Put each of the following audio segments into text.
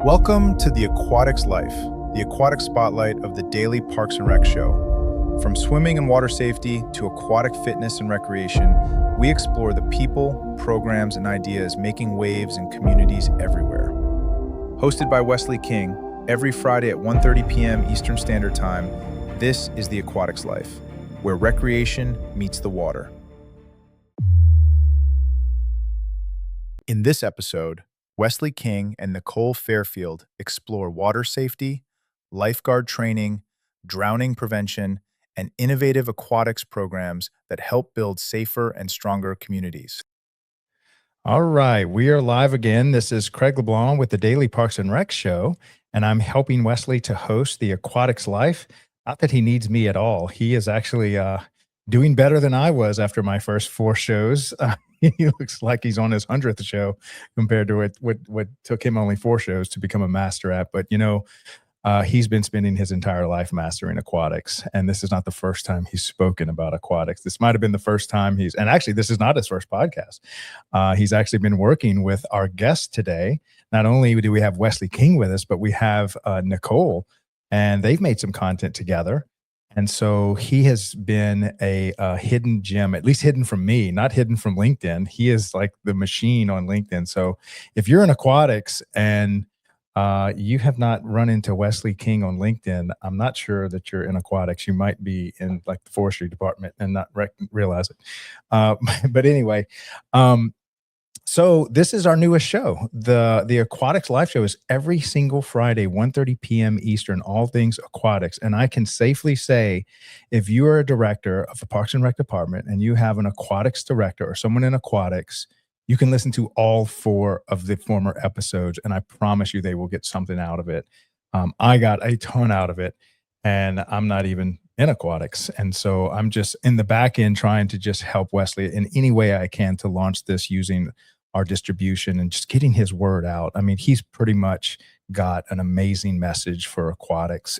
Welcome to the Aquatics Life, the aquatic spotlight of the daily Parks and Rec show. From swimming and water safety to aquatic fitness and recreation, we explore the people, programs, and ideas making waves in communities everywhere. Hosted by Wesley King, every Friday at 1:30 p.m. Eastern Standard Time, this is the Aquatics Life, where recreation meets the water. In this episode, Wesley King and Nicole Fairfield explore water safety, lifeguard training, drowning prevention, and innovative aquatics programs that help build safer and stronger communities. All right, we are live again. This is Craig LeBlanc with the Daily Parks and Rec Show, and I'm helping Wesley to host the Aquatics Life. Not that he needs me at all. He is actually doing better than I was after my first 4 shows. He looks like he's on his 100th show compared to what took him only 4 shows to become a master at. But, he's been spending his entire life mastering aquatics. And this is not the first time he's spoken about aquatics. This might have been the first time and actually, this is not his first podcast. He's actually been working with our guest today. Not only do we have Wesley King with us, but we have Nicole, and they've made some content together. And so he has been a hidden gem, at least hidden from me, not hidden from LinkedIn. He is like the machine on LinkedIn. So if you're in aquatics and you have not run into Wesley King on LinkedIn, I'm not sure that you're in aquatics. You might be in like the forestry department and not realize it. But anyway, so this is our newest show. The Aquatics Live show is every single Friday, 1:30 p.m. Eastern, All Things Aquatics. And I can safely say, if you are a director of the Parks and Rec department and you have an aquatics director or someone in aquatics, you can listen to all 4 of the former episodes, and I promise you they will get something out of it. I got a ton out of it, and I'm not even in aquatics. And so I'm just in the back end trying to just help Wesley in any way I can to launch this using our distribution and just getting his word out. I mean, he's pretty much got an amazing message for aquatics.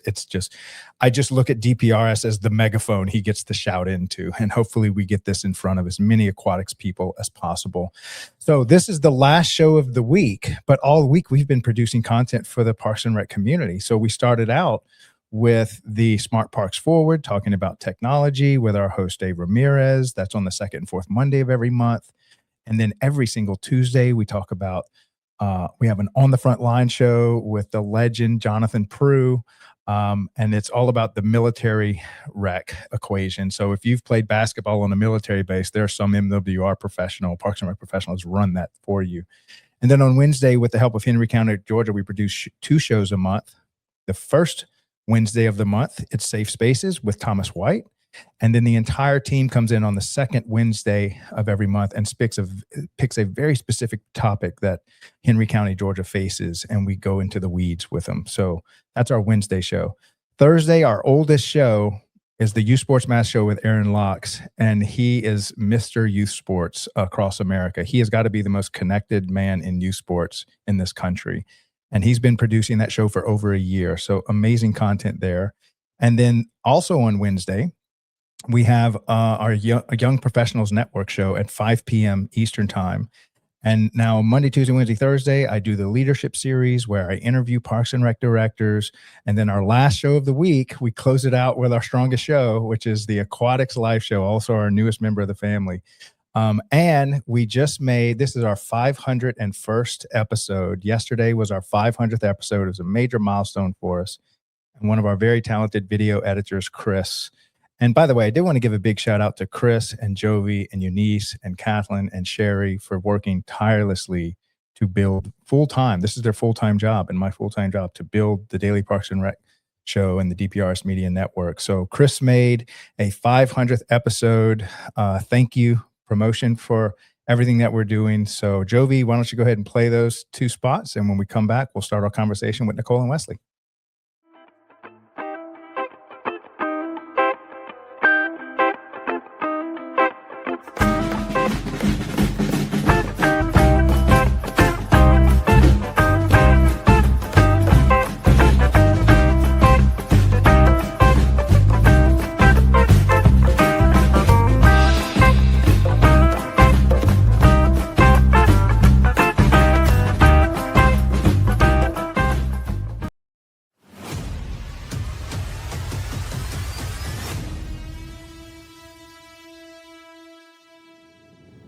I just look at DPRS as the megaphone he gets to shout into, and hopefully we get this in front of as many aquatics people as possible. So this is the last show of the week, but all week we've been producing content for the Parks and Rec community. So we started out with the Smart Parks Forward, talking about technology with our host, Dave Ramirez. That's on the 2nd and 4th Monday of every month. And then every single Tuesday, we talk about, we have an On the Front Line show with the legend, Jonathan Prue. And it's all about the military rec equation. So if you've played basketball on a military base, there are some MWR professional, Parks and Rec professionals run that for you. And then on Wednesday, with the help of Henry County, Georgia, we produce 2 shows a month. The first Wednesday of the month, it's Safe Spaces with Thomas White. And then the entire team comes in on the 2nd Wednesday of every month and picks a very specific topic that Henry County, Georgia faces, and we go into the weeds with them. So that's our Wednesday show. Thursday, our oldest show, is the Youth Sports Mass Show with Aaron Locks, and he is Mr. Youth Sports across America. He has got to be the most connected man in youth sports in this country. And he's been producing that show for over a year. So amazing content there. And then also on Wednesday, we have our Young Professionals Network show at 5 p.m. Eastern Time. And now Monday, Tuesday, Wednesday, Thursday, I do the leadership series where I interview Parks and Rec directors. And then our last show of the week, we close it out with our strongest show, which is the Aquatics Live show, also our newest member of the family. And we just this is our 501st episode. Yesterday was our 500th episode. It was a major milestone for us. And one of our very talented video editors, Chris. And by the way, I did want to give a big shout out to Chris and Jovi and Eunice and Kathleen and Sherry for working tirelessly to build full-time. This is their full-time job and my full-time job to build the Daily Parks and Rec show and the DPRS Media Network. So Chris made a 500th episode. Thank you promotion for everything that we're doing. So Jovi, why don't you go ahead and play those 2 spots? And when we come back, we'll start our conversation with Nicole and Wesley.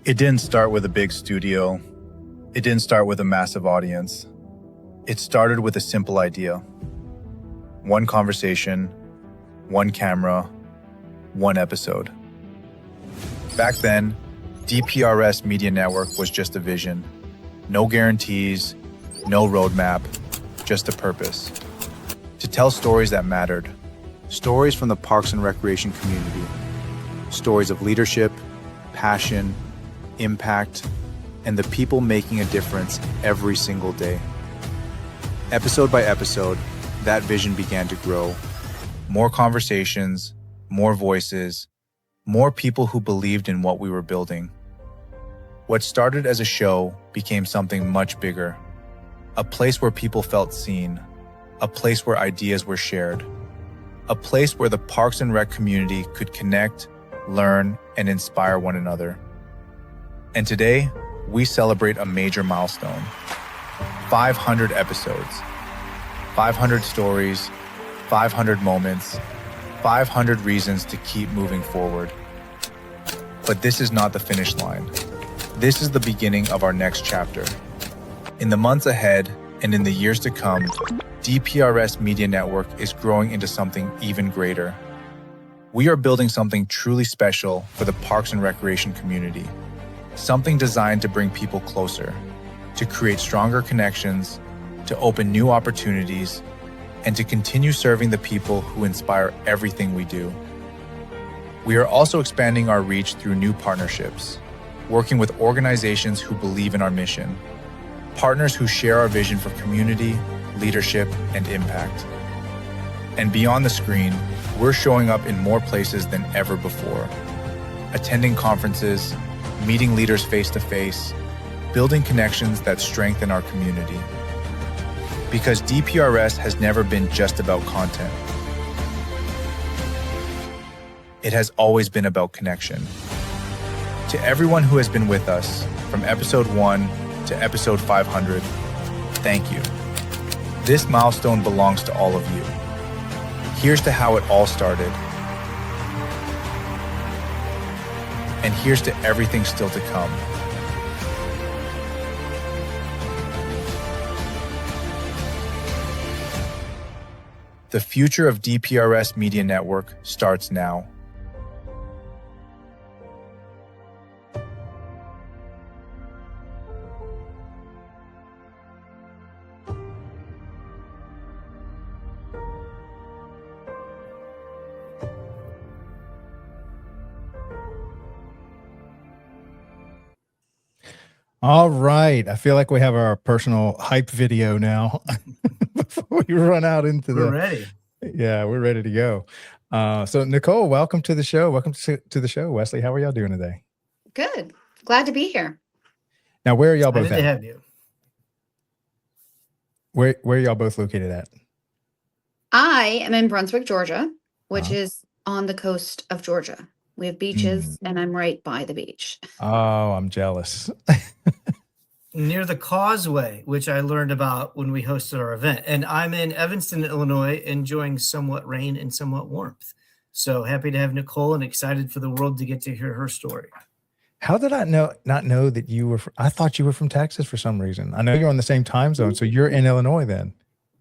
It didn't start with a big studio. It didn't start with a massive audience. It started with a simple idea. One conversation, one camera, one episode. Back then, DPRS Media Network was just a vision. No guarantees, no roadmap, just a purpose. To tell stories that mattered. Stories from the Parks and Recreation community. Stories of leadership, passion, impact, and the people making a difference every single day. Episode by episode, that vision began to grow. More conversations, more voices, more people who believed in what we were building. What started as a show became something much bigger. A place where people felt seen. A place where ideas were shared. A place where the Parks and Rec community could connect, learn, and inspire one another. And today, we celebrate a major milestone. 500 episodes. 500 stories, 500 moments, 500 reasons to keep moving forward. But this is not the finish line. This is the beginning of our next chapter. In the months ahead and in the years to come, DPRS Media Network is growing into something even greater. We are building something truly special for the Parks and Recreation community. Something designed to bring people closer, to create stronger connections, to open new opportunities, and to continue serving the people who inspire everything we do. We are also expanding our reach through new partnerships, working with organizations who believe in our mission, partners who share our vision for community, leadership, and impact. And beyond the screen, we're showing up in more places than ever before, attending conferences, meeting leaders face-to-face, building connections that strengthen our community. Because DPRS has never been just about content. It has always been about connection. To everyone who has been with us, from episode 1 to episode 500, thank you. This milestone belongs to all of you. Here's to how it all started. And here's to everything still to come. The future of DPRS Media Network starts now. All right. I feel like we have our personal hype video now before we run out into We're ready. Yeah, we're ready to go. So Nicole, welcome to the show. Welcome to the show. Wesley, how are y'all doing today? Good. Glad to be here. Now, where are y'all both How did they at? have you? Where are y'all both located at? I am in Brunswick, Georgia, which Uh-huh. is on the coast of Georgia. We have beaches and I'm right by the beach. Oh, I'm jealous. Near the Causeway, which I learned about when we hosted our event. And I'm in Evanston, Illinois, enjoying somewhat rain and somewhat warmth. So happy to have Nicole and excited for the world to get to hear her story. How did I not know that you were I thought you were from Texas for some reason. I know you're on the same time zone, so you're in Illinois then.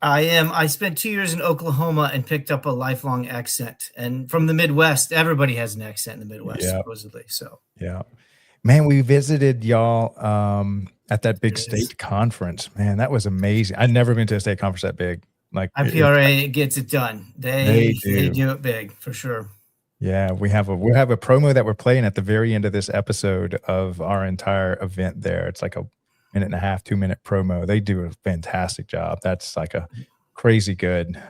I am. I spent 2 years in Oklahoma and picked up a lifelong accent. And from the Midwest, everybody has an accent in the Midwest, Yeah. supposedly. So Yeah. Man, we visited y'all at that big Yes. state conference. Man, that was amazing. I'd never been to a state conference that big. Like IPRA gets it done. They do. do it big for sure. Yeah, we have a promo that we're playing at the very end of this episode of our entire event there. It's like a 1.5, 2-minute promo. They do a fantastic job. That's like a crazy good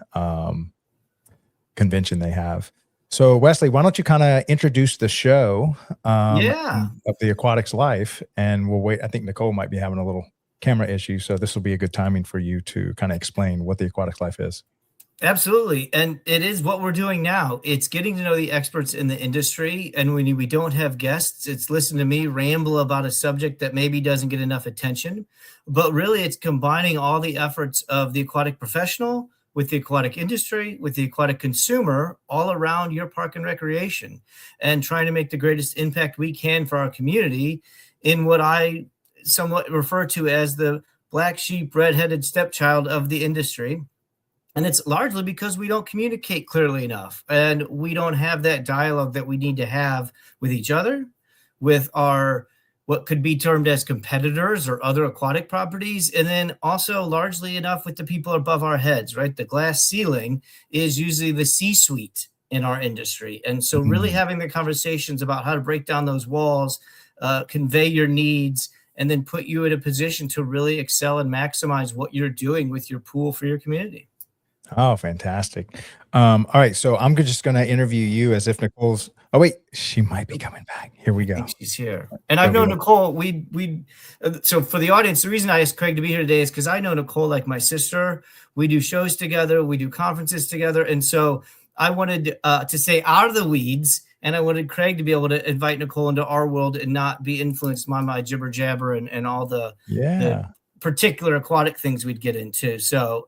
convention they have. So Wesley, why don't you kind of introduce the show of the Aquatics Life, and we'll wait. I think Nicole might be having a little camera issue, so this will be a good timing for you to kind of explain what the Aquatics Life is. Absolutely. And it is what we're doing now. It's getting to know the experts in the industry. And when we don't have guests, it's listen to me ramble about a subject that maybe doesn't get enough attention. But really, it's combining all the efforts of the aquatic professional, with the aquatic industry, with the aquatic consumer, all around your park and recreation, and trying to make the greatest impact we can for our community in what I somewhat refer to as the black sheep, redheaded stepchild of the industry. And it's largely because we don't communicate clearly enough, and we don't have that dialogue that we need to have with each other, with our what could be termed as competitors or other aquatic properties, and then also largely enough with the people above our heads, right? The glass ceiling is usually the C-suite in our industry. And so really having the conversations about how to break down those walls, convey your needs, and then put you in a position to really excel and maximize what you're doing with your pool for your community. Oh, fantastic. All right. So I'm just going to interview you as if Nicole's, oh, wait, she might be coming back. Here we I go. think she's here. And I've known Nicole. So for the audience, the reason I asked Craig to be here today is because I know Nicole like my sister. We do shows together. We do conferences together. And so I wanted to stay out of the weeds, and I wanted Craig to be able to invite Nicole into our world and not be influenced by my jibber jabber and all the particular aquatic things we'd get into. So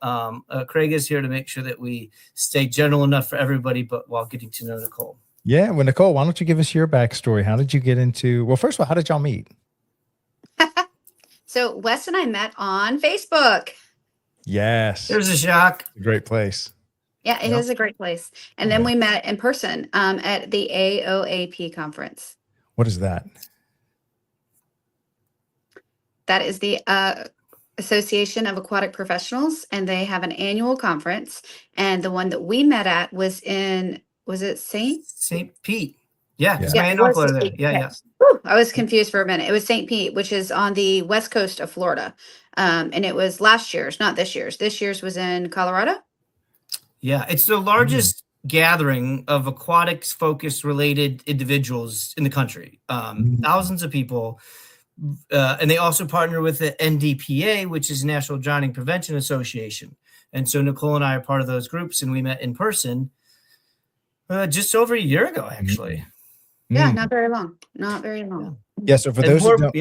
Craig is here to make sure that we stay general enough for everybody, but while getting to know Nicole. Yeah. Well, Nicole, why don't you give us your backstory? How did you get into, well, first of all, how did y'all meet? So Wes and I met on Facebook. Yes. There's a shock. A great place. Yeah, it is a great place. And then we met in person at the AOAP conference. What is that? That is the Association of Aquatic Professionals, and they have an annual conference. And the one that we met at was it St. Pete? Yeah, because Yeah, my it aunt and uncle was are there. St. Yeah, Pete. yeah. Whew, I was confused for a minute. It was St. Pete, which is on the west coast of Florida. And it was last year's, not this year's. This year's was in Colorado. Yeah, it's the largest gathering of aquatics focused related individuals in the country. Thousands of people. And they also partner with the NDPA, which is National Drowning Prevention Association. And so Nicole and I are part of those groups, and we met in person just over a year ago, actually. Yeah, not very long. Not very long. Yeah. So for those who don't,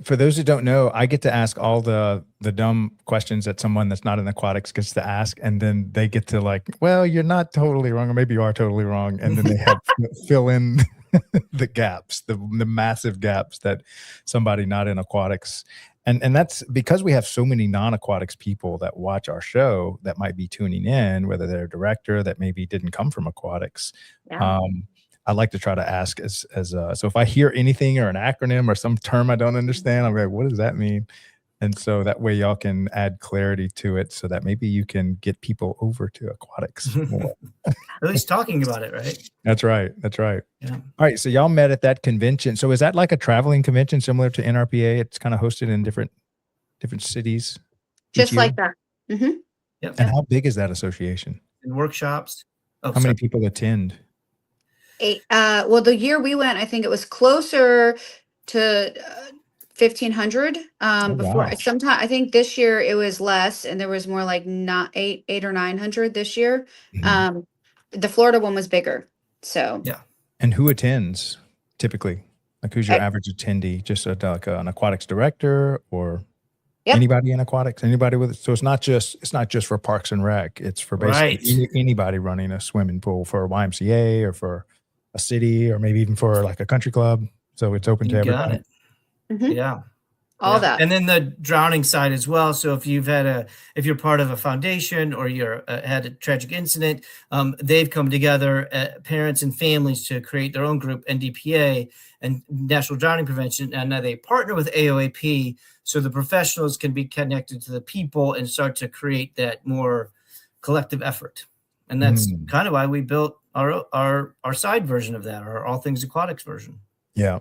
for those who don't know, I get to ask all the dumb questions that someone that's not in aquatics gets to ask, and then they get to like, well, you're not totally wrong, or maybe you are totally wrong, and then they have fill in the gaps, the massive gaps that somebody not in aquatics, and that's because we have so many non-aquatics people that watch our show that might be tuning in, whether they're a director that maybe didn't come from aquatics. I like to try to ask so if I hear anything or an acronym or some term I don't understand, I'm like, what does that mean? And so that way y'all can add clarity to it so that maybe you can get people over to aquatics more. At least talking about it, right? That's right. That's right. Yeah. All right. So y'all met at that convention. So is that like a traveling convention similar to NRPA? It's kind of hosted in different cities. Just like that. Yep. And how big is that association? And workshops. How many people attend? 8. Well, the year we went, I think it was closer to 1,500. Before sometime, I think this year it was less, and there was more like not 8 or 900 this year. The Florida one was bigger. So yeah. And who attends typically? Like who's your average attendee? Just like an aquatics director or anybody in aquatics? Anybody with it? So it's not just for Parks and Rec. It's for basically anybody running a swimming pool for a YMCA or for a city or maybe even for like a country club. So it's open to everybody. Yeah. All that. And then the drowning side as well. So if you're part of a foundation or you're had a tragic incident, they've come together, parents and families, to create their own group, NDPA and National Drowning Prevention. And now they partner with AOAP so the professionals can be connected to the people and start to create that more collective effort. And that's kind of why we built our side version of that, our All Things Aquatics version. Yeah.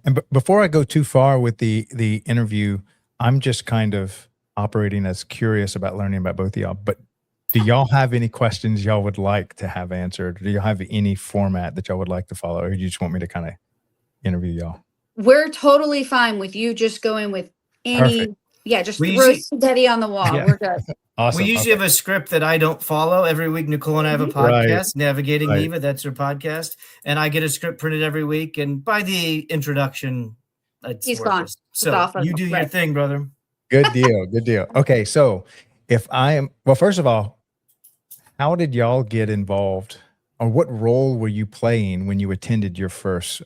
And before I go too far with the interview, I'm just kind of operating as curious about learning about both of y'all. But do y'all have any questions y'all would like to have answered? Do y'all have any format that y'all would like to follow? Or you just want me to kind of interview y'all? We're totally fine with you just going with any. Perfect. Yeah, just throw spaghetti on the wall. We're good. Awesome. We usually have a script that I don't follow. Every week, Nicole and I have a podcast, Navigating Eva. That's her podcast. And I get a script printed every week. And by the introduction, he's gone. So you do your thing, brother. Good deal. Good deal. Okay. So well, first of all, how did y'all get involved, or what role were you playing when you attended your first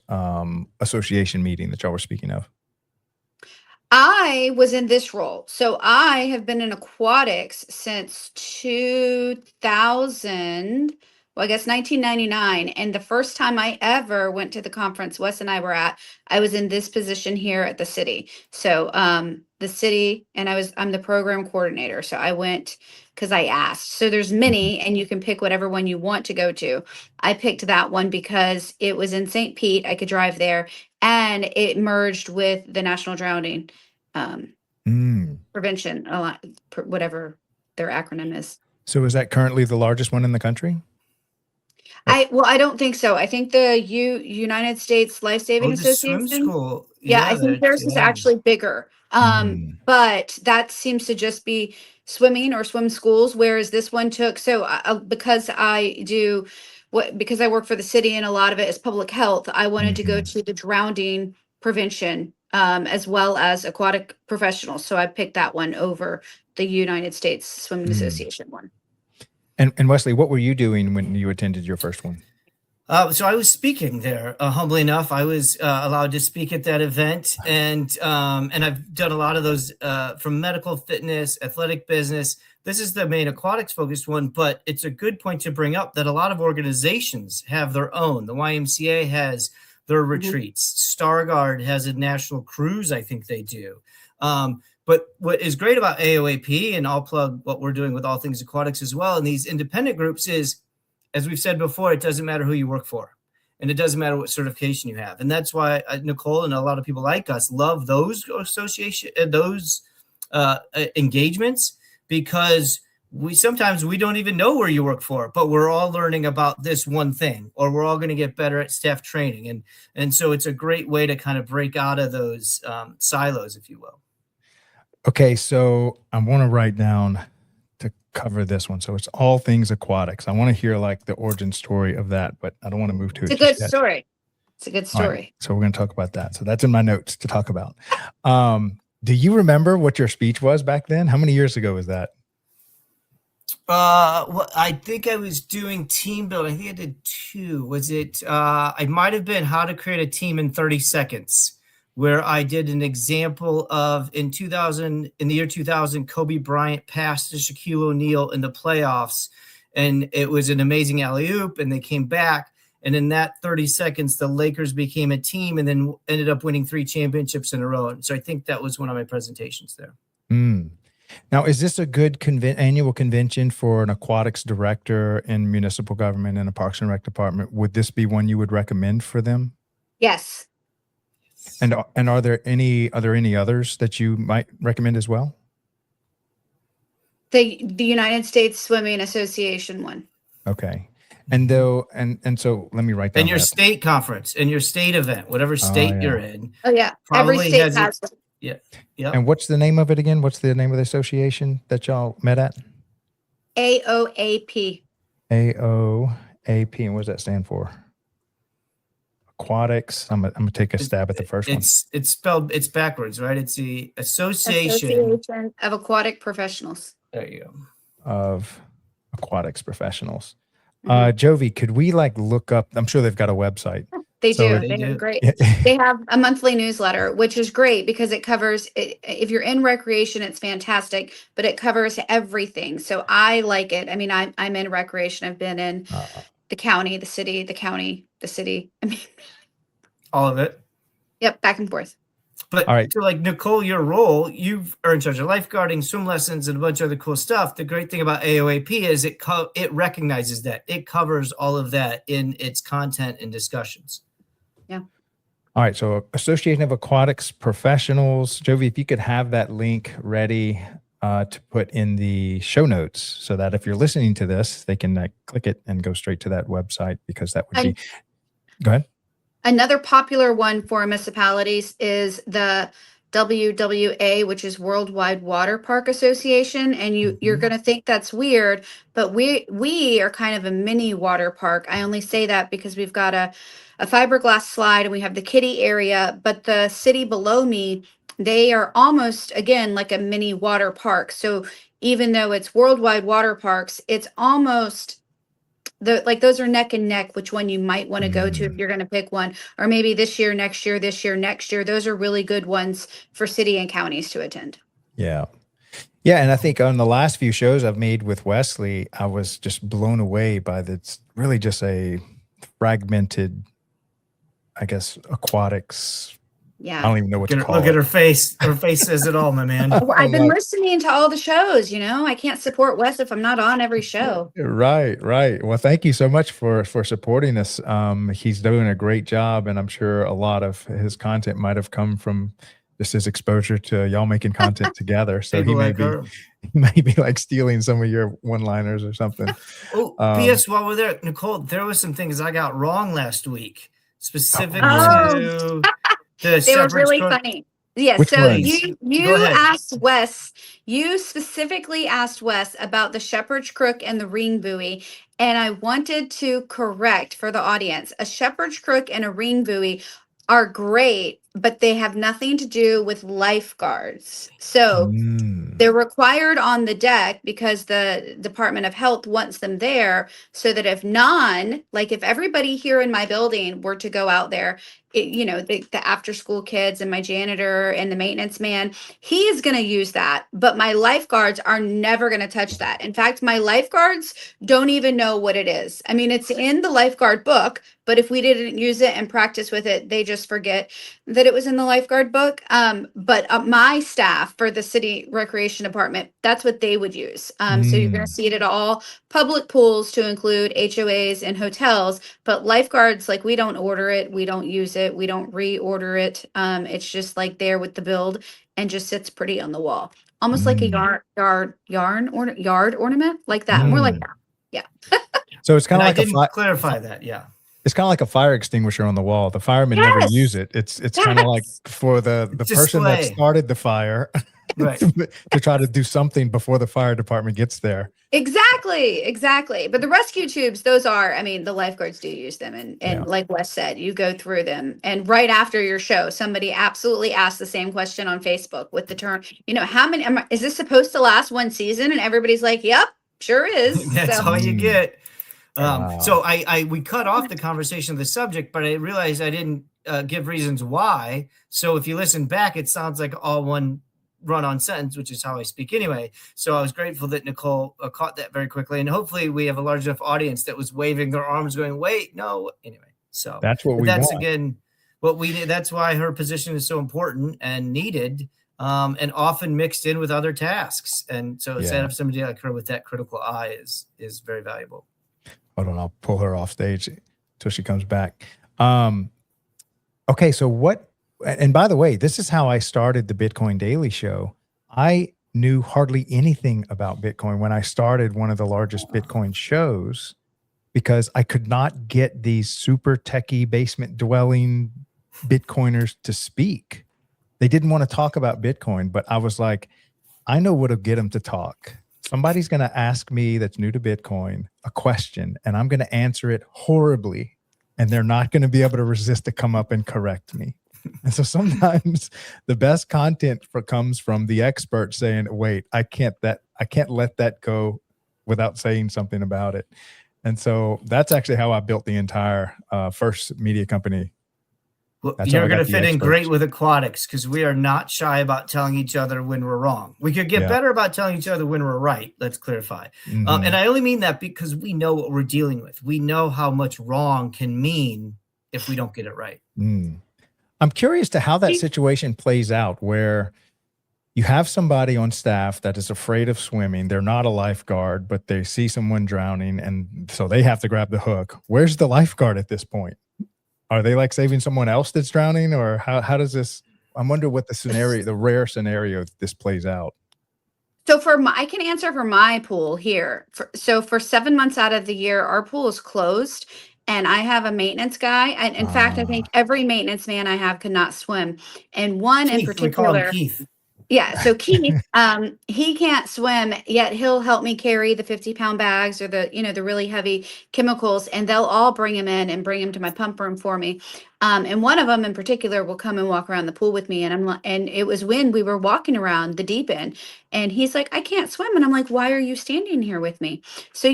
association meeting that y'all were speaking of? I was in this role. So I have been in aquatics since 2000, well, I guess 1999. And the first time I ever went to the conference Wes and I were at, I was in this position here at the city. So the city, and I'm the program coordinator. So I went because I asked. So there's many, and you can pick whatever one you want to go to. I picked that one because it was in St. Pete. I could drive there, and it merged with the National Drowning Prevention, whatever their acronym is. So is that currently the largest one in the country? I don't think so. I think the United States Life Saving Association. Swim school. Yeah, I think theirs is actually bigger. But that seems to just be swimming or swim schools, whereas this one took, because because I work for the city and a lot of it is public health, I wanted to go to the drowning prevention as well as aquatic professionals. So I picked that one over the United States Swimming Association one. And Wesley, what were you doing when you attended your first one? So I was speaking there. Humbly enough, I was allowed to speak at that event, and I've done a lot of those from medical, fitness, athletic business. This is the main aquatics focused one, but it's a good point to bring up that a lot of organizations have their own. The YMCA has their retreats. Stargard has a national cruise, I think they do. But what is great about AOAP, and I'll plug what we're doing with All Things Aquatics as well, and these independent groups is, as we've said before, it doesn't matter who you work for, and it doesn't matter what certification you have. And that's why Nicole and a lot of people like us love those engagements, because sometimes we don't even know where you work for, but we're all learning about this one thing, or we're all going to get better at staff training. And so it's a great way to kind of break out of those silos, if you will. Okay, so I want to write down to cover this one. So it's All Things Aquatics. I want to hear like the origin story of that, but I don't want to move to it. It's a good story. It's a good story. Right, so we're going to talk about that. So that's in my notes to talk about. Do you remember what your speech was back then? How many years ago was that? Well, I think I was doing team building. I think I did two. Was it, I might've been How to Create a Team in 30 Seconds, where I did an example of in the year 2000, Kobe Bryant passed to Shaquille O'Neal in the playoffs, and it was an amazing alley-oop, and they came back. And in that 30 seconds, the Lakers became a team and then ended up winning 3 championships in a row. So I think that was one of my presentations there. Now, is this a good annual convention for an aquatics director in municipal government and a Parks and Rec department? Would this be one you would recommend for them? Yes. And are there any others that you might recommend as well? The United States Swimming Association one. Okay. And so let me write down. And your state conference and your state event, whatever state you're in. Oh yeah. Every state has it. Yeah. Yeah. And what's the name of it again? What's the name of the association that y'all met at? AOAP. AOAP. And what does that stand for? Aquatics. I'm gonna take a stab at the first one. It's backwards, right? It's the Association of Aquatic Professionals. There you go. Of Aquatics Professionals. Jovi, could we look up? I'm sure they've got a website. They do. They're great. They have a monthly newsletter, which is great because it covers, if you're in recreation, it's fantastic, but it covers everything. So I like it. I mean, I'm in recreation. I've been in the county, the city, the county, the city. I mean, all of it. Yep. Back and forth. But all right. So like Nicole, your role, you are in charge of lifeguarding, swim lessons, and a bunch of other cool stuff. The great thing about AOAP is it recognizes that. It covers all of that in its content and discussions. Yeah. All right. So Association of Aquatics Professionals. Jovi, if you could have that link ready to put in the show notes so that if you're listening to this, they can click it and go straight to that website, because that would be, go ahead. Another popular one for municipalities is the WWA, which is Worldwide Water Park Association. And you're going to think that's weird, but we are kind of a mini water park. I only say that because we've got a fiberglass slide and we have the kiddie area, but the city below me, they are almost, again, like a mini water park. So even though it's worldwide water parks, it's almost those are neck and neck, which one you might want to go to if you're going to pick one, or maybe this year, next year, this year, next year. Those are really good ones for city and counties to attend. Yeah. Yeah. And I think on the last few shows I've made with Wesley, I was just blown away by it's really just a fragmented, I guess, aquatics. Yeah. I don't even know what to call it. Look at her face. Her face says it all, my man. I've been listening to all the shows, I can't support Wes if I'm not on every show. Right. Well, thank you so much for supporting us. He's doing a great job, and I'm sure a lot of his content might have come from just his exposure to y'all making content together. So he may be like stealing some of your one-liners or something. Oh, P.S. While we're there, Nicole, there was some things I got wrong last week, specific to they were really funny. Yeah. Which so ones? you asked Wes, you specifically asked Wes about the shepherd's crook and the ring buoy. And I wanted to correct for the audience, a shepherd's crook and a ring buoy are great, but they have nothing to do with lifeguards. So they're required on the deck because the Department of Health wants them there, so that if everybody here in my building were to go out there, the after school kids and my janitor and the maintenance man, he is going to use that. But my lifeguards are never going to touch that. In fact, my lifeguards don't even know what it is. I mean, it's in the lifeguard book, but if we didn't use it and practice with it, they just forget that it was in the lifeguard book. But my staff for the city recreation department, that's what they would use. So you're going to see it at all public pools to include HOAs and hotels, but lifeguards, we don't order it. We don't use it. We don't reorder it. It's just there with the build and just sits pretty on the wall. Almost like a yard ornament like that. More like that. Yeah. So it's kind of like I didn't clarify that. Yeah. It's kind of like a fire extinguisher on the wall. The firemen never use it. It's kind of like for the person that started the fire right. to try to do something before the fire department gets there. Exactly. But the rescue tubes, those are, the lifeguards do use them. And like Wes said, you go through them. And right after your show, somebody absolutely asked the same question on Facebook with the term, how many, is this supposed to last one season? And everybody's like, yep, sure is. That's all you get. So we cut off the conversation of the subject, but I realized I didn't give reasons why. So if you listen back, it sounds like all one run-on sentence, which is how I speak anyway. So I was grateful that Nicole caught that very quickly, and hopefully we have a large enough audience that was waving their arms, going, "Wait, no." Anyway, so that's what we want. Again what we need. That's why her position is so important and needed, and often mixed in with other tasks. And so instead of somebody like her with that critical eye is very valuable. Hold on, I'll pull her off stage until she comes back. Okay, so what, and by the way, this is how I started the Bitcoin Daily Show. I knew hardly anything about Bitcoin when I started one of the largest Bitcoin shows, because I could not get these super techie basement dwelling Bitcoiners to speak. They didn't want to talk about Bitcoin, but I was like, I know what'll get them to talk. Somebody's going to ask me that's new to Bitcoin a question, and I'm going to answer it horribly, and they're not going to be able to resist to come up and correct me. And so sometimes the best content comes from the expert saying, wait, I can't let that go without saying something about it. And so that's actually how I built the entire first media company. Well, you're going to fit in great with Aquatics, because we are not shy about telling each other when we're wrong. We could get better about telling each other when we're right. Let's clarify. And I only mean that because we know what we're dealing with. We know how much wrong can mean if we don't get it right. I'm curious to how that situation plays out, where you have somebody on staff that is afraid of swimming. They're not a lifeguard, but they see someone drowning, and so they have to grab the hook. Where's the lifeguard at this point? Are they saving someone else that's drowning, or how does this, I wonder what the rare scenario this plays out. So I can answer for my pool here. So for 7 months out of the year, our pool is closed, and I have a maintenance guy. And in fact, I think every maintenance man I have could not swim. And one in particular, Keith. Yeah. So Keith, he can't swim yet. He'll help me carry the 50-pound bags or the really heavy chemicals, and they'll all bring him in and bring him to my pump room for me. And one of them in particular will come and walk around the pool with me. And it was when we were walking around the deep end, and he's like, I can't swim. And I'm like, why are you standing here with me? So,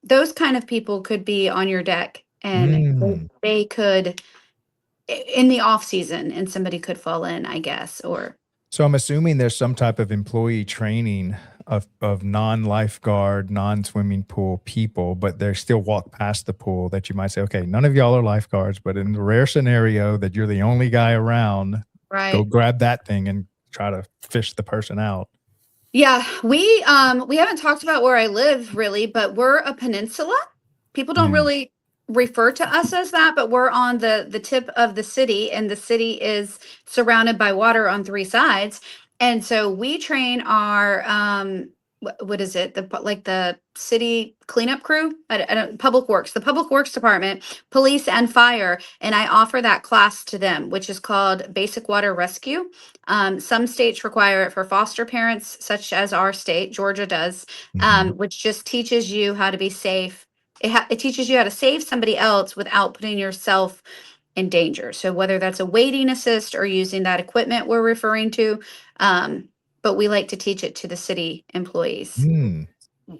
those kind of people could be on your deck, and they could in the off season, and somebody could fall in, I guess, or. So I'm assuming there's some type of employee training of non-lifeguard, non-swimming pool people, but they still walk past the pool that you might say, okay, none of y'all are lifeguards, but in the rare scenario that you're the only guy around, go grab that thing and try to fish the person out. Yeah, we haven't talked about where I live really, but we're a peninsula. People don't really refer to us as that, but we're on the tip of the city, and the city is surrounded by water on three sides. And so we train our what is it, the city cleanup crew, public works, the public works department, police, and fire, and I offer that class to them, which is called basic water rescue. Some states require it for foster parents, such as our state, Georgia does, which just teaches you how to be safe. It teaches you how to save somebody else without putting yourself in danger. So whether that's a wading assist or using that equipment we're referring to, but we like to teach it to the city employees. And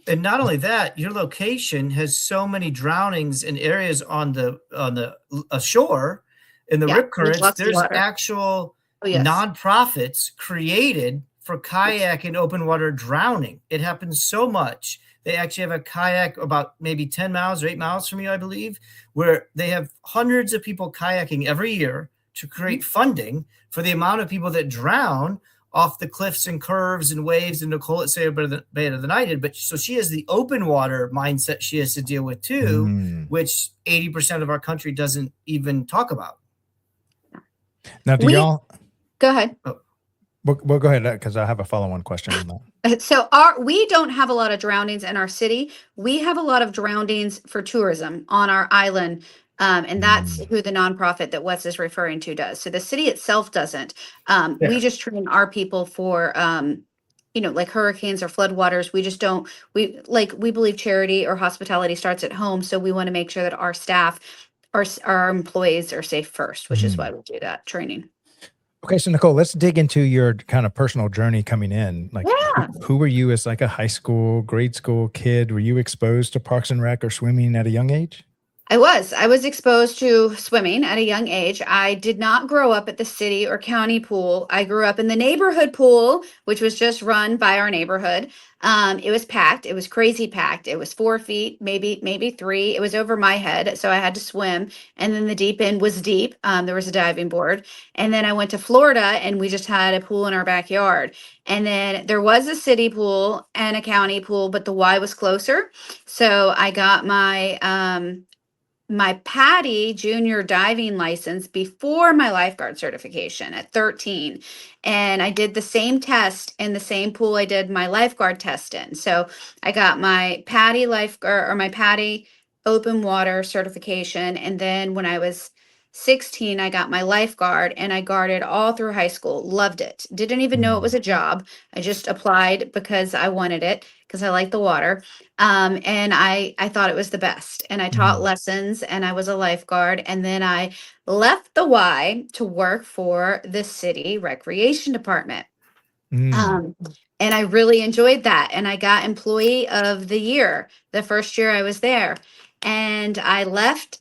not only that, your location has so many drownings in areas on the shore in the rip currents. There's actual nonprofits created for kayak and open water drowning. It happens so much. They actually have a kayak about maybe 10 miles or 8 miles from you, I believe, where they have hundreds of people kayaking every year to create funding for the amount of people that drown off the cliffs and curves and waves. And Nicole would say better than I did. But so she has the open water mindset she has to deal with too, which 80% of our country doesn't even talk about. Now, y'all go ahead? Well, go ahead, because I have a follow-on question on that. So we don't have a lot of drownings in our city. We have a lot of drownings for tourism on our island. And that's who the nonprofit that Wes is referring to does. So the city itself doesn't. We just train our people for, like hurricanes or floodwaters. We just don't, we believe charity or hospitality starts at home. So we want to make sure that our staff, our employees are safe first, which is why we do that training. Okay, so Nicole, let's dig into your kind of personal journey coming in. Like, who were you as like a high school, grade school kid? Were you exposed to Parks and Rec or swimming at a young age? I was exposed to swimming at a young age. I did not grow up at the city or county pool. I grew up in the neighborhood pool, which was just run by our neighborhood. It was packed. It was crazy packed. It was 4 feet, maybe 3. It was over my head, so I had to swim. And then the deep end was deep. There was a diving board. And then I went to Florida, and we just had a pool in our backyard. And then there was a city pool and a county pool, but the Y was closer. So I got my PADI junior diving license before my lifeguard certification at 13. And I did the same test in the same pool I did my lifeguard test in. So I got my PADI lifeguard or my PADI open water certification. And then when I was 16, I got my lifeguard, and I guarded all through high school. Loved it. Didn't even know it was a job. I just applied because I wanted it, because I like the water. And I thought it was the best. And I taught lessons, and I was a lifeguard. And then I left the Y to work for the city recreation department. And I really enjoyed that. And I got employee of the year the first year I was there. And I left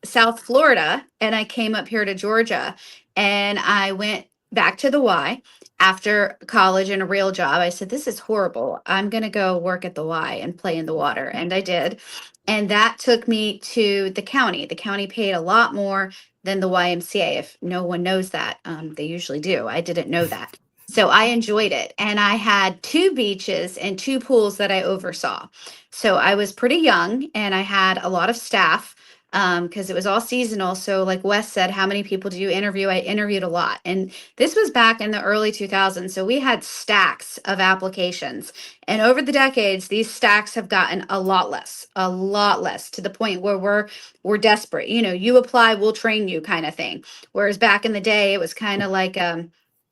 South Florida, and I came up here to Georgia, and I went back to the Y after college and a real job. I said, this is horrible. I'm going to go work at the Y and play in the water. And I did. And that took me to the county. The county paid a lot more than the YMCA. If no one knows that, they usually do. I didn't know that. So I enjoyed it. And I had 2 beaches and 2 pools that I oversaw. So I was pretty young, and I had a lot of staff, because it was all seasonal. So like Wes said, how many people do you interview? I interviewed a lot. And this was back in the early 2000s. So we had stacks of applications. And over the decades, these stacks have gotten a lot less, to the point where we're desperate. You apply, we'll train you kind of thing. Whereas back in the day, it was kind of like,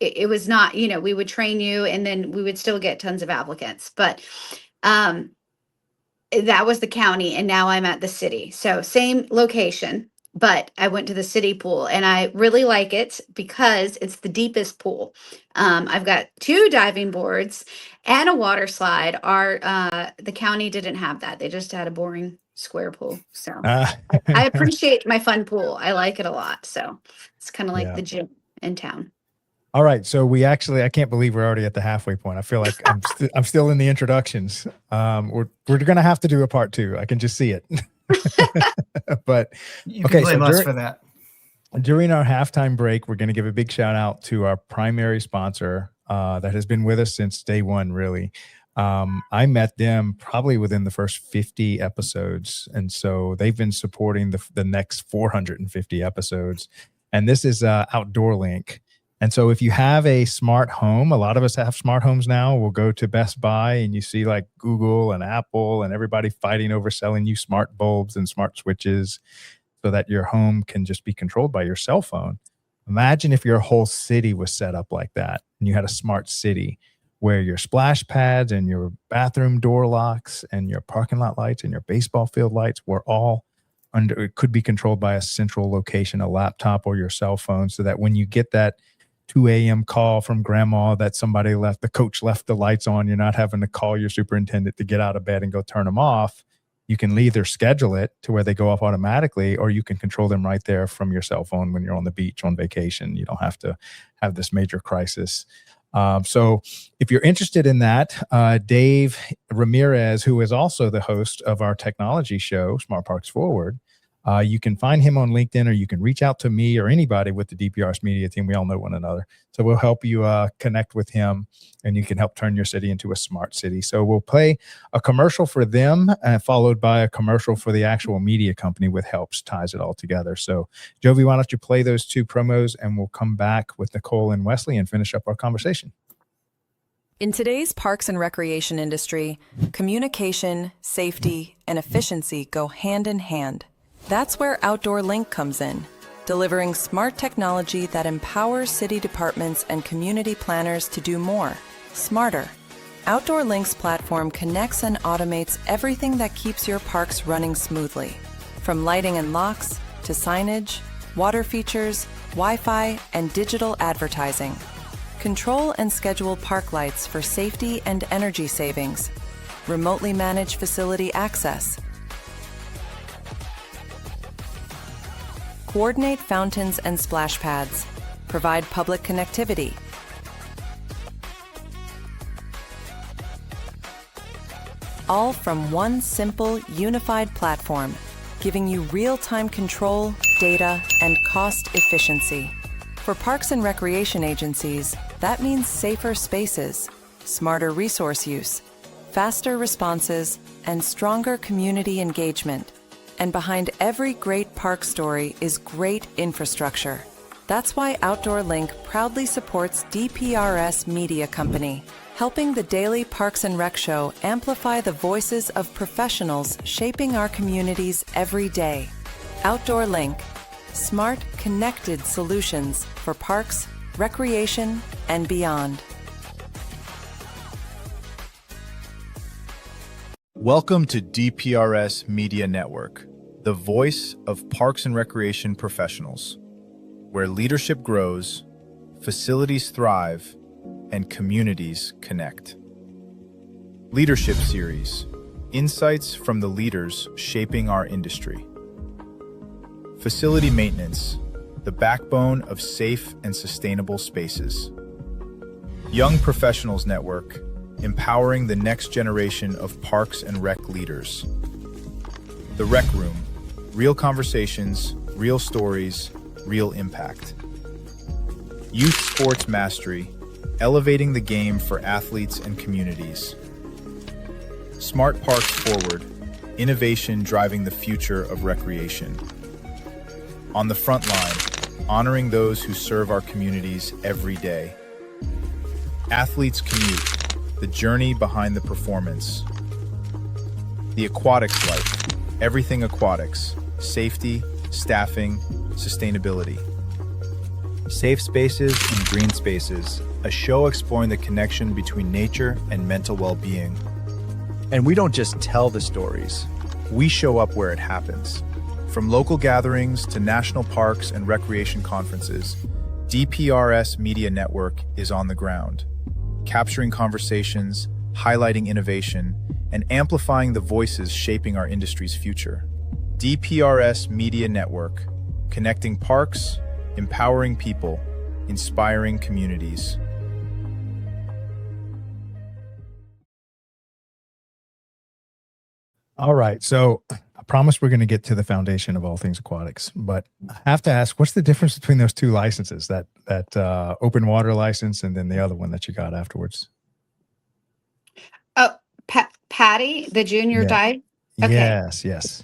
it was not, we would train you and then we would still get tons of applicants, but that was the county, and now I'm at the city. So same location, but I went to the city pool, and I really like it because it's the deepest pool. I've got 2 diving boards and a water slide. The county didn't have that. They just had a boring square pool. So I appreciate my fun pool. I like it a lot. So it's kind of like the gym in town. All right. So I can't believe we're already at the halfway point. I feel like I'm still in the introductions. We're going to have to do a part 2. I can just see it. But you can blame us for that. During our halftime break, we're going to give a big shout out to our primary sponsor that has been with us since day one, really. I met them probably within the first 50 episodes. And so they've been supporting the next 450 episodes. And this is Outdoor Link. And so if you have a smart home, a lot of us have smart homes now. We'll go to Best Buy and you see like Google and Apple and everybody fighting over selling you smart bulbs and smart switches so that your home can just be controlled by your cell phone. Imagine if your whole city was set up like that and you had a smart city where your splash pads and your bathroom door locks and your parking lot lights and your baseball field lights were all it could be controlled by a central location, a laptop or your cell phone, so that when you get that 2 a.m. call from grandma that the coach left the lights on, you're not having to call your superintendent to get out of bed and go turn them off. You can either schedule it to where they go off automatically, or you can control them right there from your cell phone when you're on the beach on vacation. You don't have to have this major crisis. So if you're interested in that, Dave Ramirez, who is also the host of our technology show, Smart Parks Forward, you can find him on LinkedIn, or you can reach out to me or anybody with the DPRS media team. We all know one another. So we'll help you connect with him, and you can help turn your city into a smart city. So we'll play a commercial for them, followed by a commercial for the actual media company with Helps, ties it all together. So Jovi, why don't you play those 2 promos, and we'll come back with Nicole and Wesley and finish up our conversation. In today's parks and recreation industry, communication, safety, and efficiency go hand in hand. That's where Outdoor Link comes in, delivering smart technology that empowers city departments and community planners to do more, smarter. Outdoor Link's platform connects and automates everything that keeps your parks running smoothly, from lighting and locks to signage, water features, Wi-Fi, and digital advertising. Control and schedule park lights for safety and energy savings. Remotely manage facility access. Coordinate fountains and splash pads. Provide public connectivity. All from one simple, unified platform, giving you real-time control, data, and cost efficiency. For parks and recreation agencies, that means safer spaces, smarter resource use, faster responses, and stronger community engagement. And behind every great park story is great infrastructure. That's why Outdoor Link proudly supports DPRS Media Company, helping the Daily Parks and Rec Show amplify the voices of professionals shaping our communities every day. Outdoor Link, smart, connected solutions for parks, recreation, and beyond. Welcome to DPRS Media Network, the voice of parks and recreation professionals, where leadership grows, facilities thrive, and communities connect. Leadership Series, insights from the leaders shaping our industry. Facility maintenance, the backbone of safe and sustainable spaces. Young Professionals Network, empowering the next generation of parks and rec leaders. The Rec Room, real conversations, real stories, real impact. Youth Sports Mastery, elevating the game for athletes and communities. Smart Parks Forward, innovation driving the future of recreation. On the front line, honoring those who serve our communities every day. Athletes Commute, the journey behind the performance. The Aquatics Life, everything aquatics, safety, staffing, sustainability. Safe Spaces and Green Spaces, a show exploring the connection between nature and mental well-being. And we don't just tell the stories, we show up where it happens. From local gatherings to national parks and recreation conferences, DPRS Media Network is on the ground, capturing conversations, highlighting innovation, and amplifying the voices shaping our industry's future. DPRS Media Network, connecting parks, empowering people, inspiring communities. All right. So I promise we're going to get to the foundation of All Things Aquatics, but I have to ask, what's the difference between those two licenses, that open water license and then the other one that you got afterwards? Oh, Patty, the junior Yeah. dive. Okay. Yes.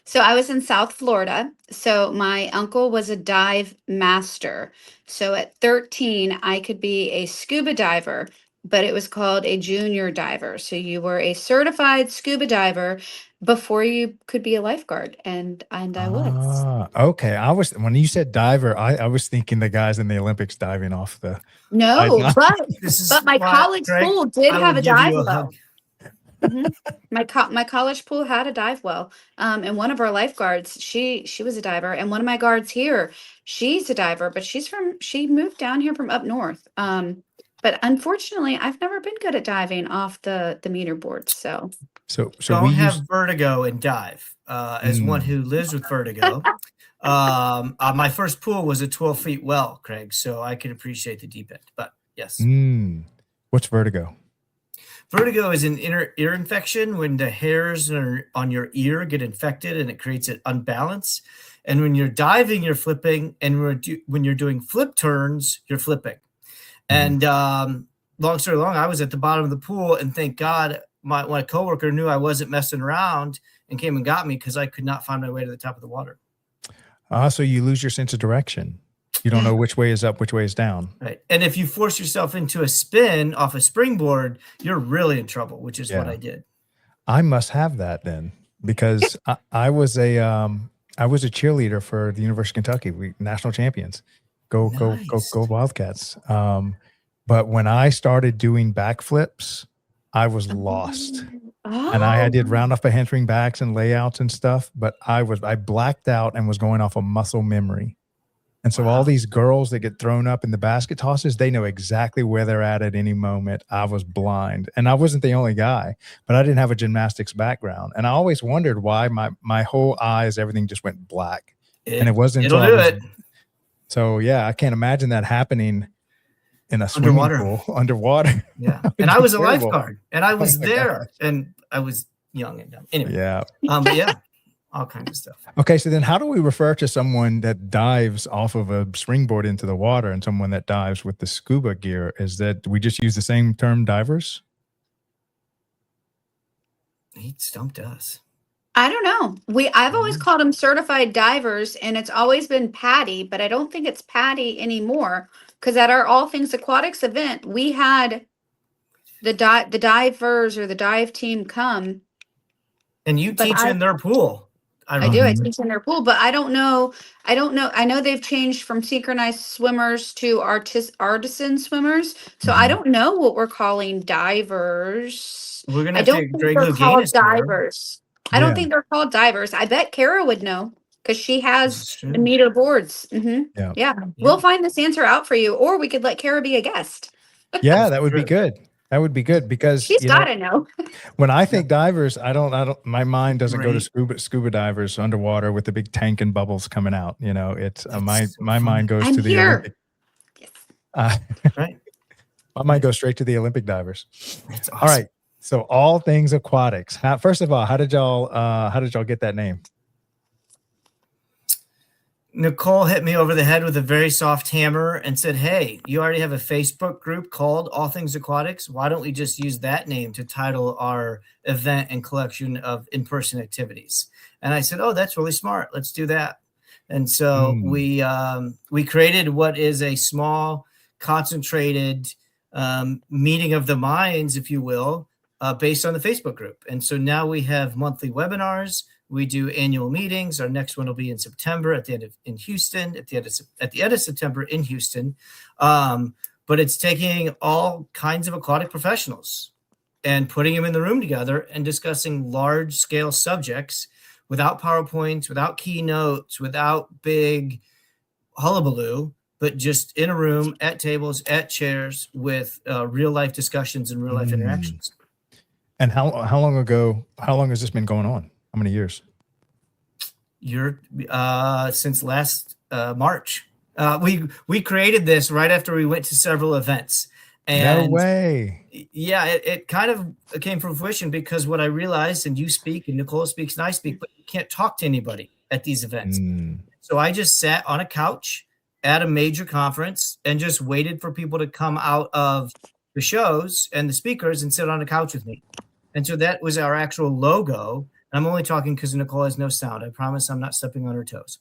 So I was in South Florida. So my uncle was a dive master. So at 13, I could be a scuba diver, but it was called a junior diver. So you were a certified scuba diver before you could be a lifeguard. And I was. Okay. When you said diver, I was thinking the guys in the Olympics diving off the. No, but my why, college Craig, pool did I have would a give dive you a well. hug. My college pool had a dive well, and one of our lifeguards, she was a diver, and one of my guards here, she's a diver, but she moved down here from up north. But unfortunately, I've never been good at diving off the meter board. So Don't have vertigo and dive. As one who lives with vertigo, my first pool was a 12 feet well, Craig, so I can appreciate the deep end. But yes, what's vertigo? Vertigo is an inner ear infection when the hairs on your ear get infected and it creates an unbalance. And when you're diving, you're flipping. And when you're doing flip turns, you're flipping. And long story long, I was at the bottom of the pool, and thank God my coworker knew I wasn't messing around and came and got me because I could not find my way to the top of the water. So you lose your sense of direction. You don't know which way is up, which way is down. Right. And if you force yourself into a spin off a springboard, you're really in trouble, which is what I did. I must have that then, because I was a cheerleader for the University of Kentucky. We national champions. Go Wildcats. But when I started doing backflips, I was lost. And I did round off a hamstring backs and layouts and stuff, but I blacked out and was going off of muscle memory. And so all these girls that get thrown up in the basket tosses, they know exactly where they're at any moment. I was blind, and I wasn't the only guy, but I didn't have a gymnastics background. And I always wondered why my whole eyes, everything just went black. And it wasn't until it'll do it. So yeah, I can't imagine that happening in a swimming pool underwater. Yeah. And I was a lifeguard, and I was there, and I was young and dumb. Anyway. Yeah. But yeah. All kinds of stuff. Okay, so then how do we refer to someone that dives off of a springboard into the water and someone that dives with the scuba gear? Is that we just use the same term, divers? He stumped us. I don't know. I've always called them certified divers, and it's always been Patty, but I don't think it's Patty anymore, because at our All Things Aquatics event, we had the divers or the dive team come. And you teach in their pool. I do. I teach in their pool, but I don't know. I know they've changed from synchronized swimmers to artisan swimmers. So I don't know what we're calling divers. We're gonna I don't think they're called divers. I don't think they're called divers. I bet Kara would know because she has the meter boards. Yeah. We'll find this answer out for you, or we could let Kara be a guest. Yeah, that would be good. That would be good because she's got to know. When I think divers, I don't. My mind doesn't go to scuba divers underwater with the big tank and bubbles coming out. You know, it's my mind goes to the Olympic. Yes. Right. My mind goes straight to the Olympic divers. That's awesome. All right. So All Things Aquatics. First of all, how did y'all get that name? Nicole hit me over the head with a very soft hammer and said, "Hey, you already have a Facebook group called All Things Aquatics. Why don't we just use that name to title our event and collection of in-person activities?" And I said, "Oh, that's really smart. Let's do that." And so we created what is a small, concentrated meeting of the minds, if you will, based on the Facebook group. And so now we have monthly webinars. We do annual meetings. Our next one will be in September in Houston, at the end of September in Houston. But it's taking all kinds of aquatic professionals and putting them in the room together and discussing large scale subjects without PowerPoints, without keynotes, without big hullabaloo, but just in a room at tables, at chairs with real life discussions and real life interactions. And how long has this been going on? How many years? Since last March. We created this right after we went to several events. And no way. Yeah, it kind of came from fruition because what I realized, and you speak, and Nicole speaks, and I speak, but you can't talk to anybody at these events. So I just sat on a couch at a major conference and just waited for people to come out of the shows and the speakers and sit on a couch with me. And so that was our actual logo. I'm only talking because Nicole has no sound. I promise I'm not stepping on her toes.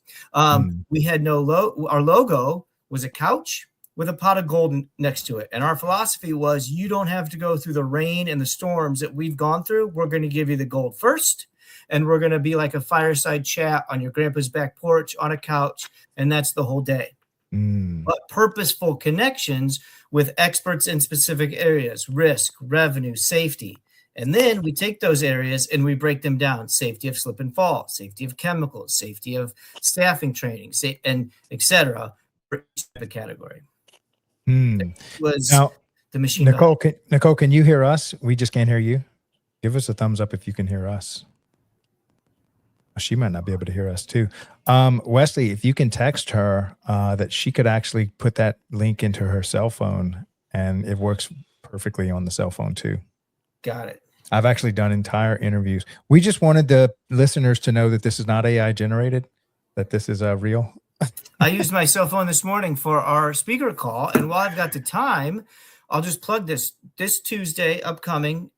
We had our logo was a couch with a pot of gold next to it. And our philosophy was, you don't have to go through the rain and the storms that we've gone through. We're going to give you the gold first. And we're going to be like a fireside chat on your grandpa's back porch on a couch. And that's the whole day. But purposeful connections with experts in specific areas, risk, revenue, safety. And then we take those areas and we break them down. Safety of slip and fall, safety of chemicals, safety of staffing training, and et cetera, for each type of category. Was now, the machine. Nicole, can you hear us? We just can't hear you. Give us a thumbs up if you can hear us. She might not be able to hear us too. Wesley, if you can text her that she could actually put that link into her cell phone, and it works perfectly on the cell phone too. Got it. I've actually done entire interviews. We just wanted the listeners to know that this is not AI generated, that this is real. I used my cell phone this morning for our speaker call. And while I've got the time, I'll just plug this Tuesday upcoming,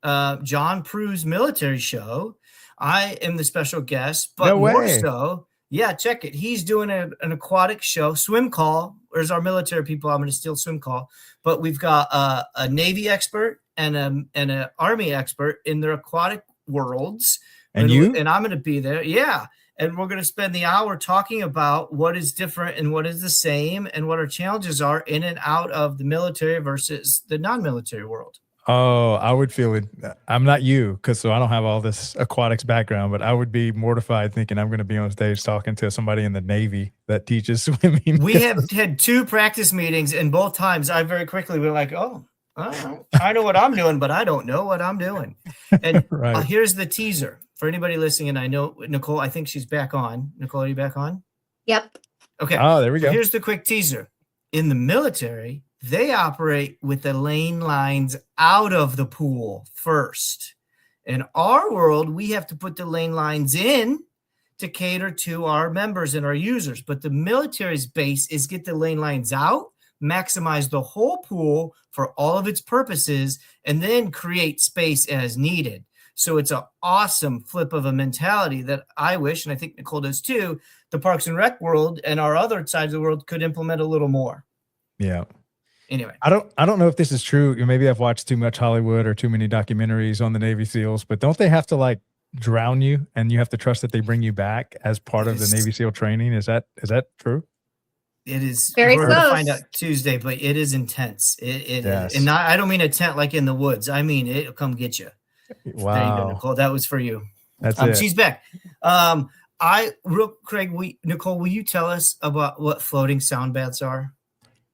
John Prue's military show. I am the special guest, but more so, yeah, check it. He's doing an aquatic show, swim call. There's our military people. I'm going to steal swim call, but we've got a Navy expert and an Army expert in their aquatic worlds. And I'm going to be there. Yeah. And we're going to spend the hour talking about what is different and what is the same and what our challenges are in and out of the military versus the non-military world. Oh, I would feel it. I'm not you, so I don't have all this aquatics background, but I would be mortified thinking I'm going to be on stage talking to somebody in the Navy that teaches swimming. We have had 2 practice meetings, and both times I very quickly were like, oh, I know what I'm doing, but I don't know what I'm doing. And right. Here's the teaser for anybody listening. And I know Nicole, I think she's back on. Nicole, are you back on? Yep. Okay. Oh, there we go. Here's the quick teaser. In the military, they operate with the lane lines out of the pool first. In our world, we have to put the lane lines in to cater to our members and our users. But the military's base is get the lane lines out, maximize the whole pool for all of its purposes, and then create space as needed. So it's an awesome flip of a mentality that I wish, and I think Nicole does too, the Parks and Rec world and our other sides of the world could implement a little more. Yeah. Anyway, I don't know if this is true. Maybe I've watched too much Hollywood or too many documentaries on the Navy SEALs, but don't they have to like drown you and you have to trust that they bring you back as part of the Navy SEAL training? Is that true? It is. Very We're close. going to find out Tuesday, but it is intense. It Yes. is. And I don't mean a tent like in the woods. I mean, it'll come get you. Wow. There you go, Nicole. That was for you. That's it. She's back. Craig, Nicole, will you tell us about what floating sound baths are?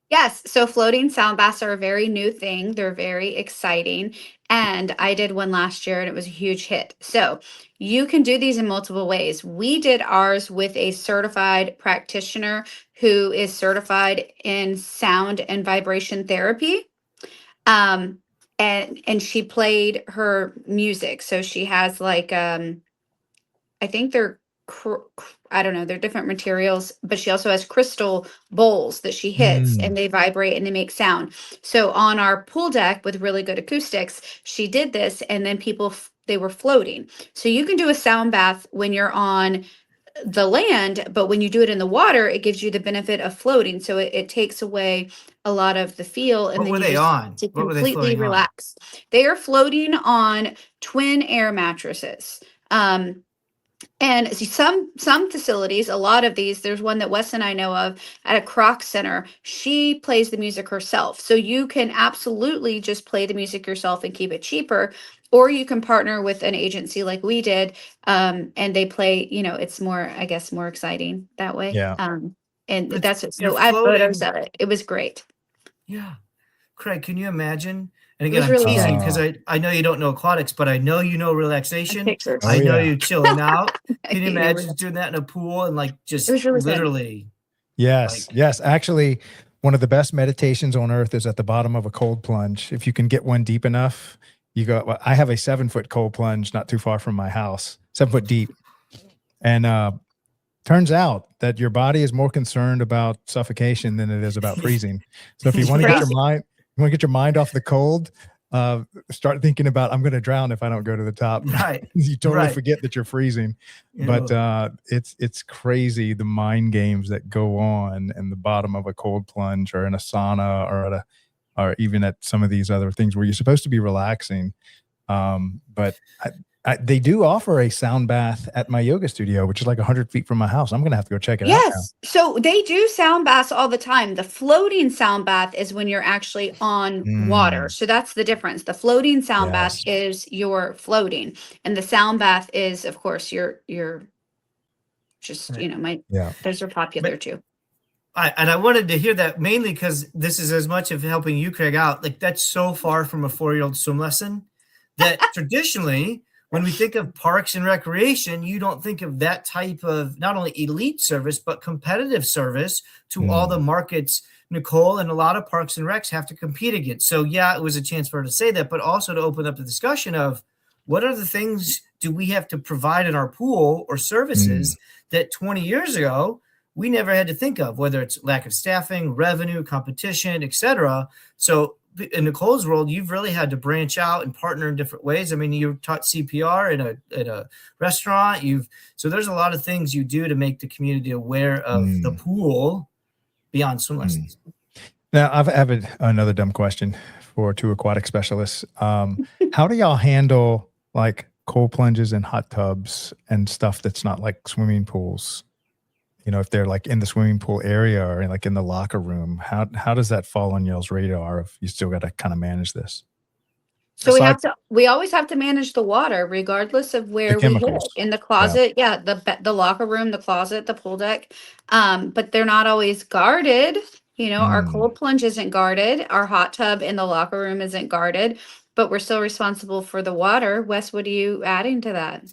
Yes. So floating sound baths are a very new thing. They're very exciting. And I did one last year and it was a huge hit. So you can do these in multiple ways. We did ours with a certified practitioner who is certified in sound and vibration therapy. And she played her music. So she has like, I think they're I don't know, they're different materials, but she also has crystal bowls that she hits and they vibrate and they make sound. So on our pool deck with really good acoustics, she did this and then people, they were floating. So you can do a sound bath when you're on the land, but when you do it in the water, it gives you the benefit of floating. So it takes away a lot of the feel, and What then were you they just on? to What were they completely floating on? relax. They are floating on twin air mattresses. And some facilities, a lot of these, there's one that Wes and I know of at a Croc Center. She plays the music herself. So you can absolutely just play the music yourself and keep it cheaper. Or you can partner with an agency like we did, and they play, it's more, I guess, more exciting that way. Yeah. And But that's it. you're So I have photos floating. of it. It was great. Yeah. Craig, can you imagine? And It again, was I'm really teasing good. because I know you don't know aquatics, but I know you know relaxation. Pictures. Oh, I know yeah. you chilling out. Can you You know, imagine doing that in a pool and like it just was really good. literally? Yes. Like- Yes. Actually, one of the best meditations on earth is at the bottom of a cold plunge. If you can get one deep enough, well, I have a 7-foot cold plunge not too far from my house, 7 foot deep. And turns out that your body is more concerned about suffocation than it is about freezing. So if you want to get your mind off the cold, start thinking about, I'm going to drown if I don't go to the top. Right. You totally Right. forget that you're freezing. You But know, it's crazy, the mind games that go on in the bottom of a cold plunge or in a sauna or even at some of these other things where you're supposed to be relaxing. But they do offer a sound bath at my yoga studio, which is like 100 feet from my house. I'm going to have to go check it out now. Yes. So they do sound baths all the time. The floating sound bath is when you're actually on water. So that's the difference. The floating sound bath is you're floating, and the sound bath is, of course, you're just, Right. those are popular too. I wanted to hear that mainly because this is as much of helping you, Craig, out. Like that's so far from a 4-year-old swim lesson that traditionally, when we think of parks and recreation, you don't think of that type of not only elite service, but competitive service to all the markets Nicole and a lot of parks and recs have to compete against. So yeah, it was a chance for her to say that, but also to open up the discussion of what are the things do we have to provide in our pool or services that 20 years ago we never had to think of, whether it's lack of staffing, revenue, competition, etc. So in Nicole's world, you've really had to branch out and partner in different ways. I mean, you taught CPR in a restaurant. So there's a lot of things you do to make the community aware of the pool beyond swim lessons. Now, I have another dumb question for two aquatic specialists. How do y'all handle like cold plunges and hot tubs and stuff that's not like swimming pools? If they're like in the swimming pool area or like in the locker room, how does that fall on y'all's radar if you still got to kind of manage this? So we always have to manage the water regardless of where we hit it. In the closet. Yeah. The locker room, the closet, the pool deck. But they're not always guarded. Our cold plunge isn't guarded. Our hot tub in the locker room isn't guarded, but we're still responsible for the water. Wes, what are you adding to that?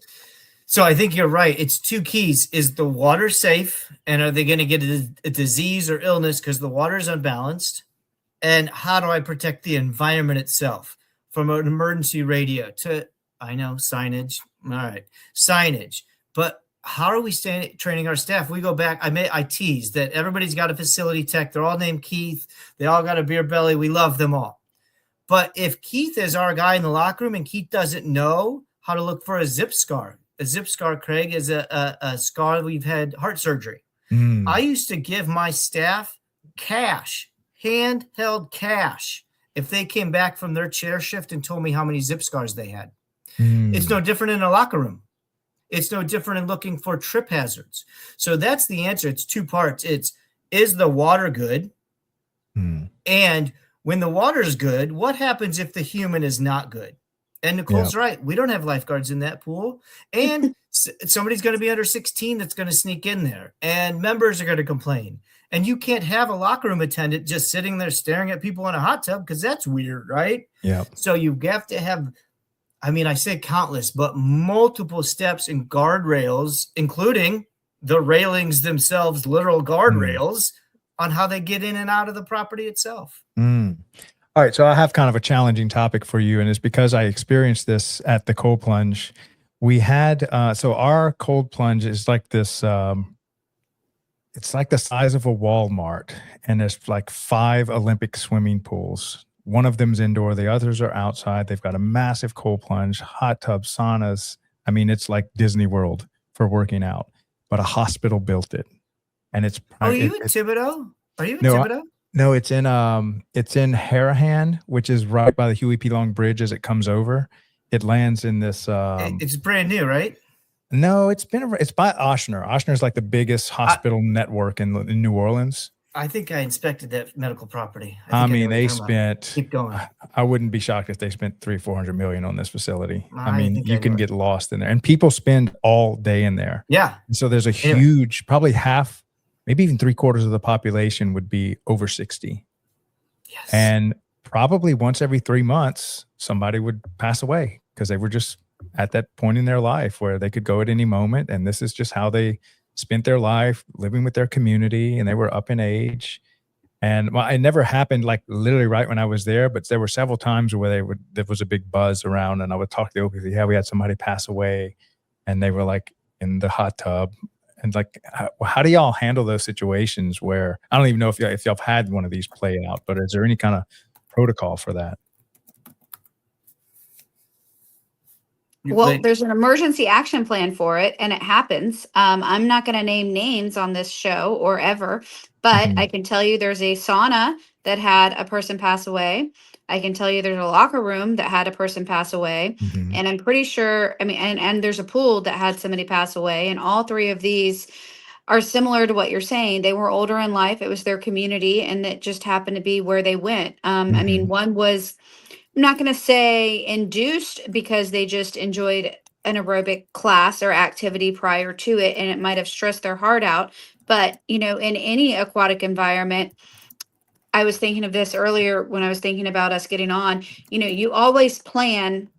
So I think you're right. It's two keys. Is the water safe? And are they going to get a disease or illness because the water is unbalanced? And how do I protect the environment itself from an emergency radio to, I know, signage. All right, signage. But how are we training our staff? We go back. I tease that everybody's got a facility tech. They're all named Keith. They all got a beer belly. We love them all. But if Keith is our guy in the locker room and Keith doesn't know how to look for a zip scar, Craig, is a scar. We've had heart surgery. I used to give my staff cash, handheld cash, if they came back from their chair shift and told me how many zip scars they had. It's no different in a locker room. It's no different in looking for trip hazards. So that's the answer. It's two parts. Is the water good? And when the water's good, what happens if the human is not good? And Nicole's right. We don't have lifeguards in that pool. And somebody's going to be under 16 that's going to sneak in there. And members are going to complain. And you can't have a locker room attendant just sitting there staring at people in a hot tub because that's weird, right? Yeah. So you have to have, I say countless, but multiple steps and guardrails, including the railings themselves, literal guardrails on how they get in and out of the property itself. All right, so I have kind of a challenging topic for you, and it's because I experienced this at the cold plunge. We had, so our cold plunge is like this, it's like the size of a Walmart, and there's like 5 Olympic swimming pools. One of them's indoor, the others are outside. They've got a massive cold plunge, hot tub, saunas. I mean, it's like Disney World for working out. but a hospital built it. And it's Are you in Thibodeau? Are you in No, Thibodeau? No, it's in Harahan, which is right by the Huey P. Long Bridge as it comes over. It lands in this. It's brand new, right? No, it's by Ochsner. Ochsner is like the biggest hospital network in New Orleans. I think I inspected that medical property. I mean, they spent. Keep going. I wouldn't be shocked if they spent $300-400 million on this facility. I mean, you can get lost in there, and people spend all day in there. Yeah. And so there's a huge, probably half, maybe even 3/4 of the population would be over 60. Yes. And probably once every 3 months, somebody would pass away because they were just at that point in their life where they could go at any moment. And this is just how they spent their life, living with their community, and they were up in age. And well, it never happened like literally right when I was there, but there were several times where there was a big buzz around, and I would talk to the OPC, yeah, we had somebody pass away, and they were like in the hot tub. And like, how do y'all handle those situations where, I don't even know if y'all have had one of these play out, but is there any kind of protocol for that? Well, there's an emergency action plan for it, and it happens. I'm not going to name names on this show or ever, but I can tell you there's a sauna that had a person pass away. I can tell you there's a locker room that had a person pass away. And I'm pretty sure, I mean, and there's a pool that had somebody pass away. And all three of these are similar to what you're saying. They were older in life. It was their community, and it just happened to be where they went. I mean, one was, I'm not going to say induced, because they just enjoyed an aerobic class or activity prior to it, and it might have stressed their heart out. But, you know, in any aquatic environment, I was thinking of this earlier when I was thinking about us getting on, you know, you always plan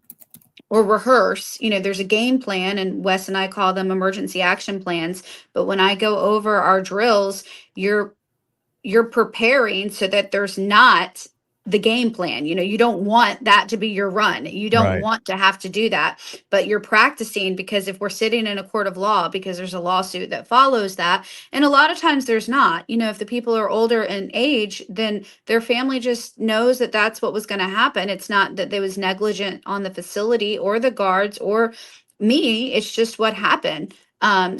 or rehearse, you know, there's a game plan, and Wes and I call them emergency action plans. But when I go over our drills, you're preparing so that there's not the game plan. You know, you don't want that to be your run. You don't want to have to do that, but you're practicing, because if we're sitting in a court of law, because there's a lawsuit that follows that, and a lot of times there's not, you know, if the people are older in age, then their family just knows that that's what was going to happen. It's not that they was negligent on the facility or the guards or me. It's just what happened.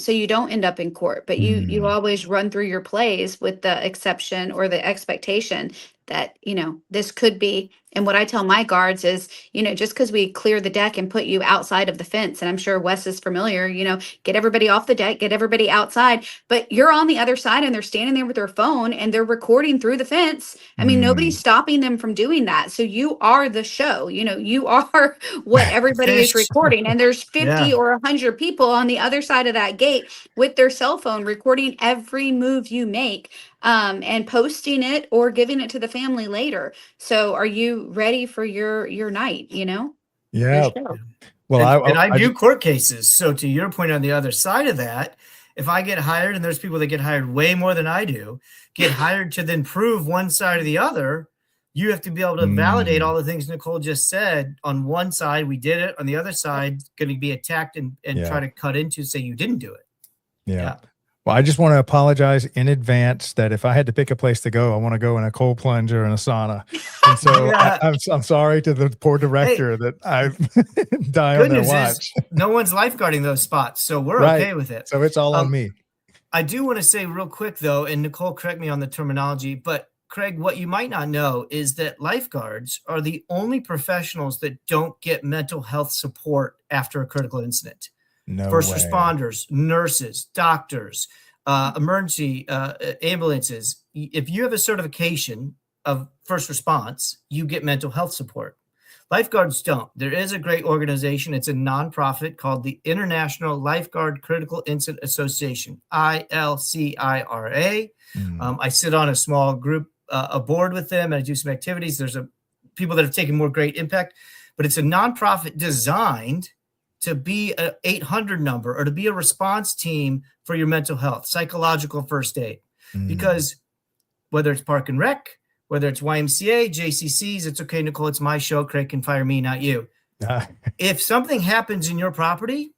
So you don't end up in court, but you always run through your plays with the exception or the expectation that, you know, this could be. And what I tell my guards is, you know, just because we clear the deck and put you outside of the fence, and I'm sure Wes is familiar, you know, get everybody off the deck, get everybody outside, but you're on the other side and they're standing there with their phone and they're recording through the fence. I mean, nobody's stopping them from doing that. So you are the show, you know, you are what everybody is recording. And there's 50 or 100 people on the other side of that gate with their cell phone recording every move you make. And posting it or giving it to the family later. So are you ready for your night, you know? Yeah. Well, I do court cases. So to your point, on the other side of that, if I get hired, and there's people that get hired way more than I do, get hired to then prove one side or the other, you have to be able to validate all the things Nicole just said. On one side, we did it. On the other side, going to be attacked and try to cut into, say you didn't do it. Yeah. Well, I just want to apologize in advance that if I had to pick a place to go, I want to go in a cold plunge or in a sauna. And so I'm sorry to the poor director that I die on their watch. No one's lifeguarding those spots, so we're okay with it. So it's all on me. I do want to say real quick, though, and Nicole, correct me on the terminology, but Craig, what you might not know is that lifeguards are the only professionals that don't get mental health support after a critical incident. First responders, nurses, doctors, emergency ambulances. If you have a certification of first response, you get mental health support. Lifeguards don't. There is a great organization. It's a nonprofit called the International Lifeguard Critical Incident Association, ILCIRA. I sit on a small group, a board with them, and I do some activities. There's people that have taken more great impact, but it's a nonprofit designed to be an 800 number or to be a response team for your mental health, psychological first aid. Because whether it's Park and Rec, whether it's YMCA, JCCs, it's okay, Nicole, it's my show. Craig can fire me, not you. If something happens in your property,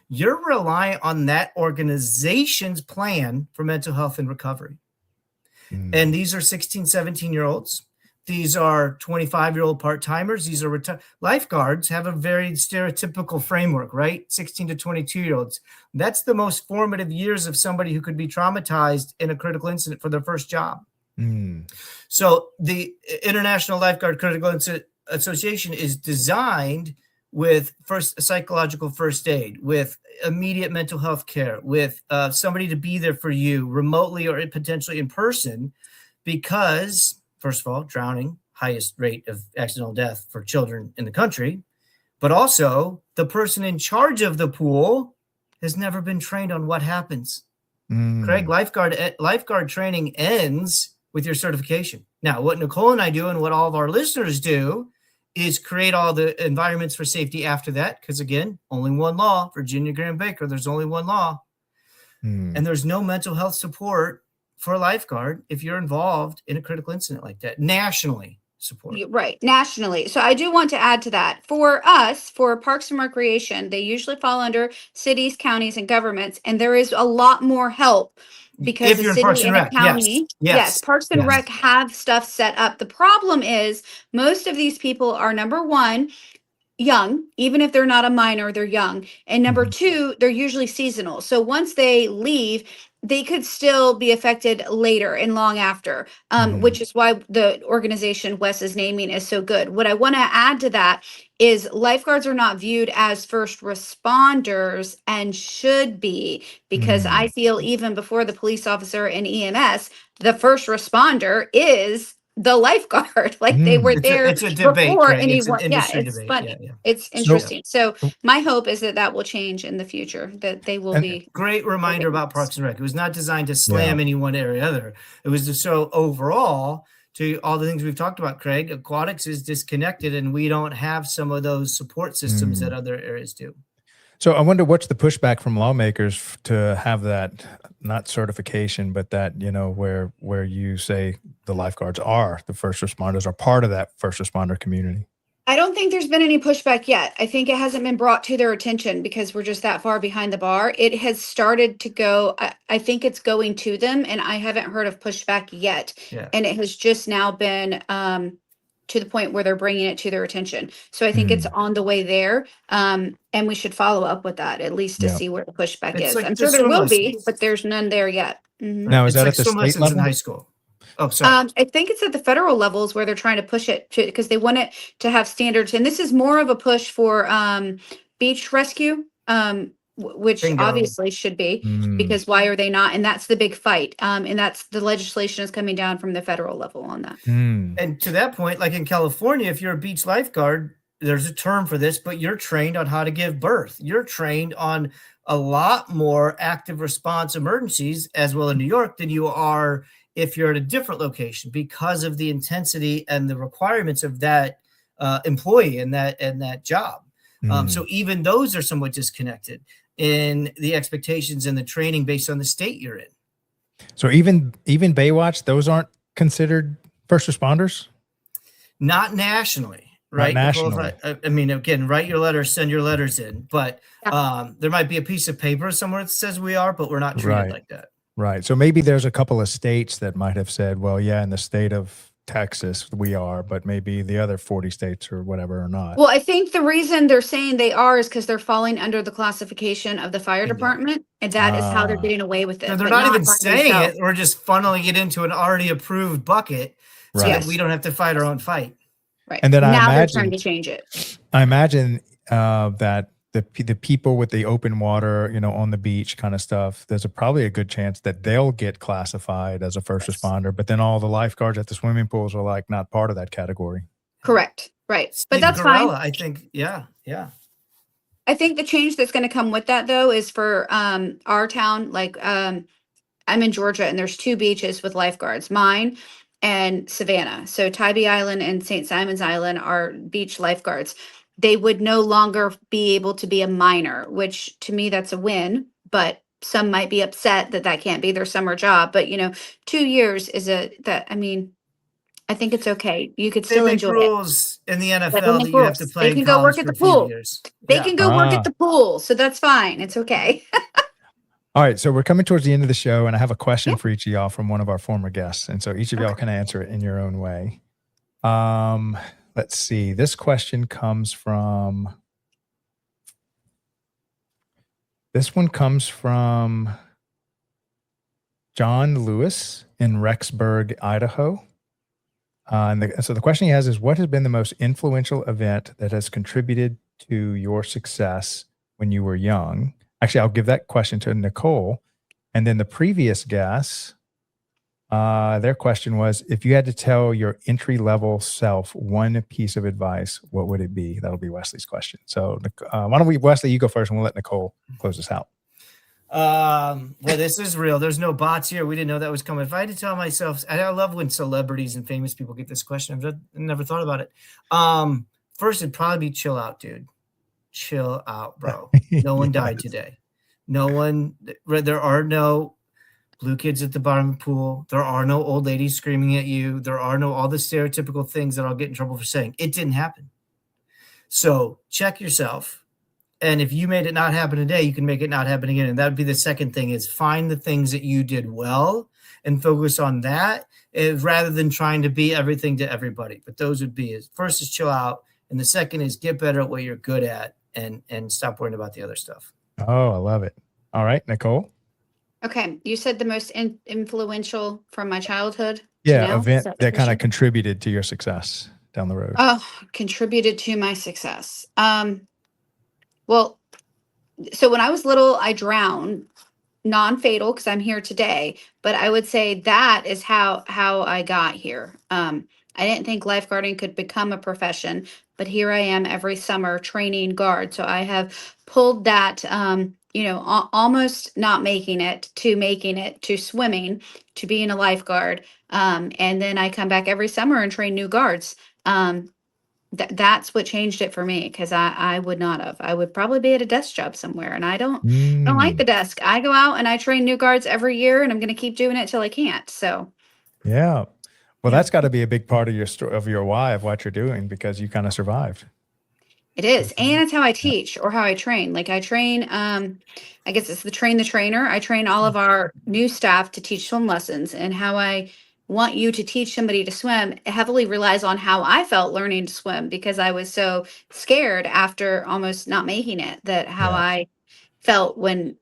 you're relying on that organization's plan for mental health and recovery. And these are 16, 17-year-olds. These are 25-year-old part-timers. These are lifeguards have a very stereotypical framework, right? 16 to 22-year-olds. That's the most formative years of somebody who could be traumatized in a critical incident for their first job. So the International Lifeguard Critical Incident Association is designed with psychological first aid, with immediate mental health care, with somebody to be there for you remotely or potentially in person, because first of all, drowning, highest rate of accidental death for children in the country, but also the person in charge of the pool has never been trained on what happens. Craig, lifeguard training ends with your certification. Now, what Nicole and I do and what all of our listeners do is create all the environments for safety after that, because again, only one law, Virginia Graham Baker, there's only one law. And there's no mental health support for a lifeguard if you're involved in a critical incident like that, nationally support. Right, nationally. So I do want to add to that. For us, for Parks and Recreation, they usually fall under cities, counties, and governments, and there is a lot more help because If a you're in city Parks and and a Rec, county, yes. Parks and Rec have stuff set up. The problem is most of these people are, number one, young, even if they're not a minor, they're young. And number two, they're usually seasonal. So once they leave, they could still be affected later and long after, which is why the organization Wes is naming is so good. What I want to add to that is lifeguards are not viewed as first responders and should be, because I feel even before the police officer and EMS, the first responder is the lifeguard. Like they were there it's a debate, before Craig. anyone. It's an industry debate. Funny. Yeah. It's interesting. So my hope is that will change in the future, that they will be. Great reminder about Parks and Rec. It was not designed to slam any one area or other. It was to show overall, to all the things we've talked about, Craig, aquatics is disconnected and we don't have some of those support systems that other areas do. So I wonder what's the pushback from lawmakers to have that, not certification, but that, where you say the lifeguards are the first responders, are part of that first responder community. I don't think there's been any pushback yet. I think it hasn't been brought to their attention because we're just that far behind the bar. It has started to go, I think it's going to them, and I haven't heard of pushback yet. Yeah. And it has just now been to the point where they're bringing it to their attention. So I think it's on the way there. And we should follow up with that, at least to see where the pushback is. like I'm the sure there will swim be, but there's none there yet. Now, is It's that like at the swim state lessons level? in high school. Oh, sorry. I think it's at the federal levels where they're trying to push it to, because they want it to have standards. And this is more of a push for beach rescue, which Bingo. obviously should be, because why are they not? And that's the big fight. And that's the legislation is coming down from the federal level on that. And to that point, like in California, if you're a beach lifeguard, there's a term for this, but you're trained on how to give birth. You're trained on a lot more active response emergencies as well in New York than you are if you're at a different location, because of the intensity and the requirements of that employee and that job. So even those are somewhat disconnected in the expectations and the training based on the state you're in. So even Baywatch, those aren't considered first responders? Not nationally, right? Not nationally. Nicole, I mean, again, write your letters, send your letters in, but there might be a piece of paper somewhere that says we are, but we're not treated like that. Right. So maybe there's a couple of states that might have said, well, yeah, in the state of Texas, we are, but maybe the other 40 states or whatever are not. Well, I think the reason they're saying they are is because they're falling under the classification of the fire department, and that is how they're getting away with it. So they're but not even by saying themselves. it. We're just funneling it into an already approved bucket so that we don't have to fight our own fight. Right. And then now they're trying to change it. I imagine that the people with the open water, on the beach kind of stuff, there's probably a good chance that they'll get classified as a first responder, but then all the lifeguards at the swimming pools are like not part of that category. Correct. Right. Steve But that's Gorella, fine. I think, yeah. I think the change that's going to come with that, though, is for our town. Like I'm in Georgia, and there's 2 beaches with lifeguards, mine and Savannah. So Tybee Island and St. Simon's Island are beach lifeguards. They would no longer be able to be a minor, which to me, that's a win. But some might be upset that can't be their summer job. But, 2 years is I think it's okay. You could still enjoy it. Rules in the NFL But that you have to play. They can go work at the pool. They can go work at the pool. So that's fine. It's okay. All right. So we're coming towards the end of the show, and I have a question for each of y'all from one of our former guests. And so each of y'all can answer it in your own way. Let's see. This question comes from. This one comes from John Lewis in Rexburg, Idaho. So the question he has is, what has been the most influential event that has contributed to your success when you were young? Actually, I'll give that question to Nicole. And then the previous guest, their question was, if you had to tell your entry-level self one piece of advice, what would it be? That'll be Wesley's question. So why don't we, Wesley, you go first and we'll let Nicole close us out. Well, this is real. There's no bots here. We didn't know that was coming. If I had to tell myself, and I love when celebrities and famous people get this question. I've never thought about it. First, it'd probably be chill out, dude. Chill out, bro. No one died today. No one, there are no blue kids at the bottom of the pool. There are no old ladies screaming at you. There are no all the stereotypical things that I'll get in trouble for saying. It didn't happen. So check yourself. And if you made it not happen today, you can make it not happen again. And that would be the second thing, is find the things that you did well and focus on that, rather than trying to be everything to everybody. But those would be, first is chill out. And the second is get better at what you're good at and stop worrying about the other stuff. Oh, I love it. All right, Nicole. Okay. You said the most influential from my childhood. Yeah, event that kind of contributed to your success down the road. Oh, contributed to my success. Well, so when I was little, I drowned, non-fatal because I'm here today, but I would say that is how I got here. I didn't think lifeguarding could become a profession, but here I am every summer training guard. So I have pulled that, almost not making it to swimming, to being a lifeguard. And then I come back every summer and train new guards. That's what changed it for me, because I would not have. I would probably be at a desk job somewhere, and I don't like the desk. I go out and I train new guards every year, and I'm going to keep doing it till I can't. So, yeah, well, that's got to be a big part of your story, of your why, of what you're doing, because you kind of survived. It is, and it's how I teach or how I train. Like I train, I guess it's the train the trainer. I train all of our new staff to teach swim lessons, and how I want you to teach somebody to swim heavily relies on how I felt learning to swim, because I was so scared after almost not making it, that how I felt when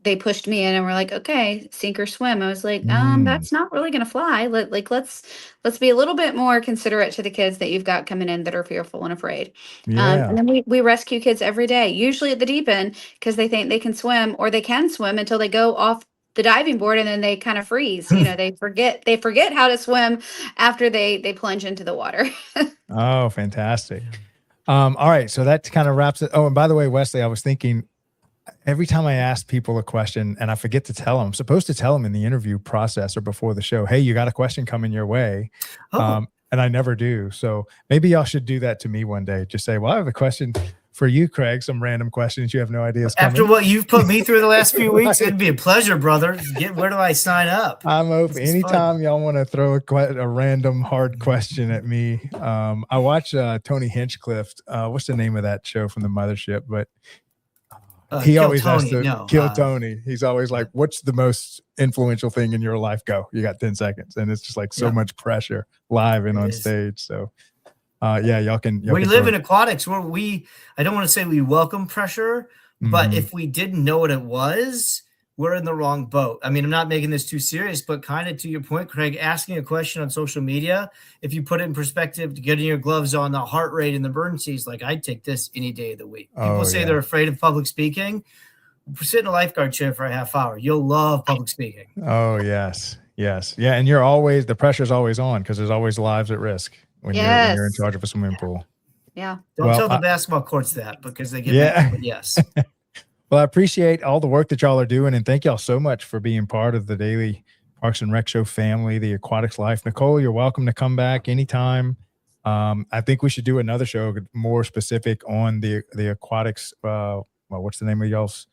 they pushed me in and were like, okay, sink or swim. I was like, that's not really going to fly. Let's be a little bit more considerate to the kids that you've got coming in that are fearful and afraid. And then we rescue kids every day, usually at the deep end, because they think they can swim, or they can swim until they go off the diving board, and then they kind of freeze. They forget how to swim after they plunge into the water. Oh, fantastic. All right. So that kind of wraps it. Oh, and by the way, Wesley, I was thinking, every time I ask people a question and I forget to tell them, I'm supposed to tell them in the interview process or before the show, hey, you got a question coming your way. And I never do. So maybe y'all should do that to me one day. Just say, well, I have a question for you, Craig, some random questions you have no idea is coming. After what you've put me through the last few weeks, it'd be a pleasure, brother. Where do I sign up? I'm open. Anytime y'all want to throw a random hard question at me. I watch Tony Hinchcliffe. What's the name of that show from the mothership? But he always has to kill Tony. He's always like, what's the most influential thing in your life? Go. You got 10 seconds. And it's just like so much pressure live and on stage. So y'all can. We live in aquatics where I don't want to say we welcome pressure, but if we didn't know what it was, we're in the wrong boat. I mean, I'm not making this too serious, but kind of to your point, Craig, asking a question on social media, if you put it in perspective, to getting your gloves on, the heart rate and the burn seas, like I'd take this any day of the week. People say they're afraid of public speaking. Sit in a lifeguard chair for a half hour. You'll love public speaking. Oh, yes. Yes. Yeah. And the pressure's always on, because there's always lives at risk when you're in charge of a swimming pool. Yeah. Don't tell the basketball courts that, because they get mad, but yes. Well, I appreciate all the work that y'all are doing, and thank y'all so much for being part of the Daily Parks and Rec Show family, the Aquatics Life. Nicole, you're welcome to come back anytime. I think we should do another show more specific on the aquatics. What's the name of y'all's?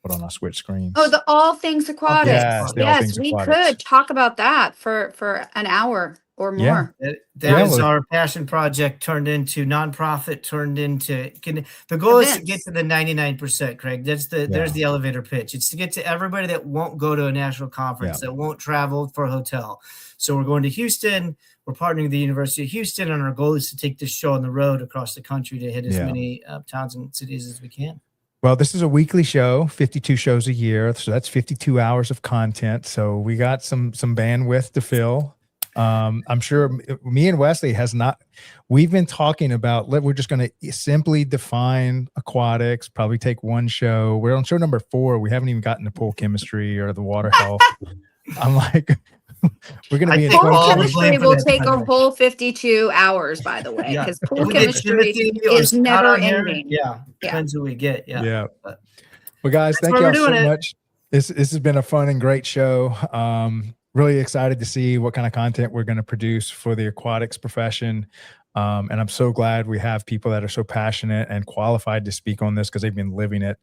Hold on, I'll switch screens. Oh, the All Things Aquatics. Yes, we could talk about that for an hour. or Yeah. more. That is our passion project turned into nonprofit, turned into the goal is to get to the 99%, Craig. There's the elevator pitch. It's to get to everybody that won't go to a national conference, that won't travel for a hotel. So we're going to Houston. We're partnering with the University of Houston, and our goal is to take this show on the road across the country to hit as many towns and cities as we can. Well, this is a weekly show, 52 shows a year. So that's 52 hours of content. So we got some bandwidth to fill. I'm sure me and Wesley we've been talking about, we're just going to simply define aquatics, probably take one show. We're on show number 4. We haven't even gotten to pool chemistry or the water health. I'm like, we're going to be in pool chemistry will take a whole 52 hours, by the way, because pool chemistry is never ending. Yeah. Depends who we get. Yeah. Well, guys, thank y'all so much. This has been a fun and great show. Really excited to see what kind of content we're going to produce for the aquatics profession. And I'm so glad we have people that are so passionate and qualified to speak on this because they've been living it.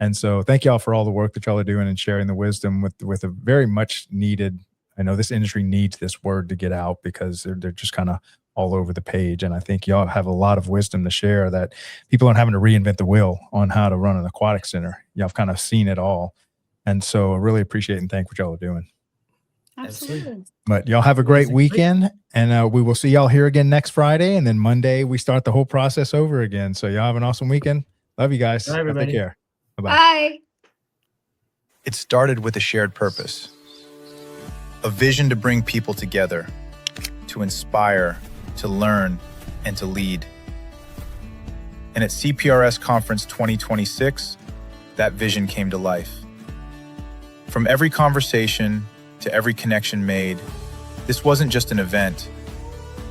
And so thank y'all for all the work that y'all are doing and sharing the wisdom with a very much needed, I know this industry needs this word to get out because they're just kind of all over the page. And I think y'all have a lot of wisdom to share that people aren't having to reinvent the wheel on how to run an aquatic center. Y'all have kind of seen it all. And so I really appreciate and thank what y'all are doing. Absolutely. But y'all have a great weekend, and we will see y'all here again next Friday. And then Monday, we start the whole process over again. So y'all have an awesome weekend. Love you guys. Bye, everybody. Take care. Bye-bye. Bye. It started with a shared purpose, a vision to bring people together, to inspire, to learn, and to lead. And at CPRS Conference 2026, that vision came to life. From every conversation to every connection made, this wasn't just an event,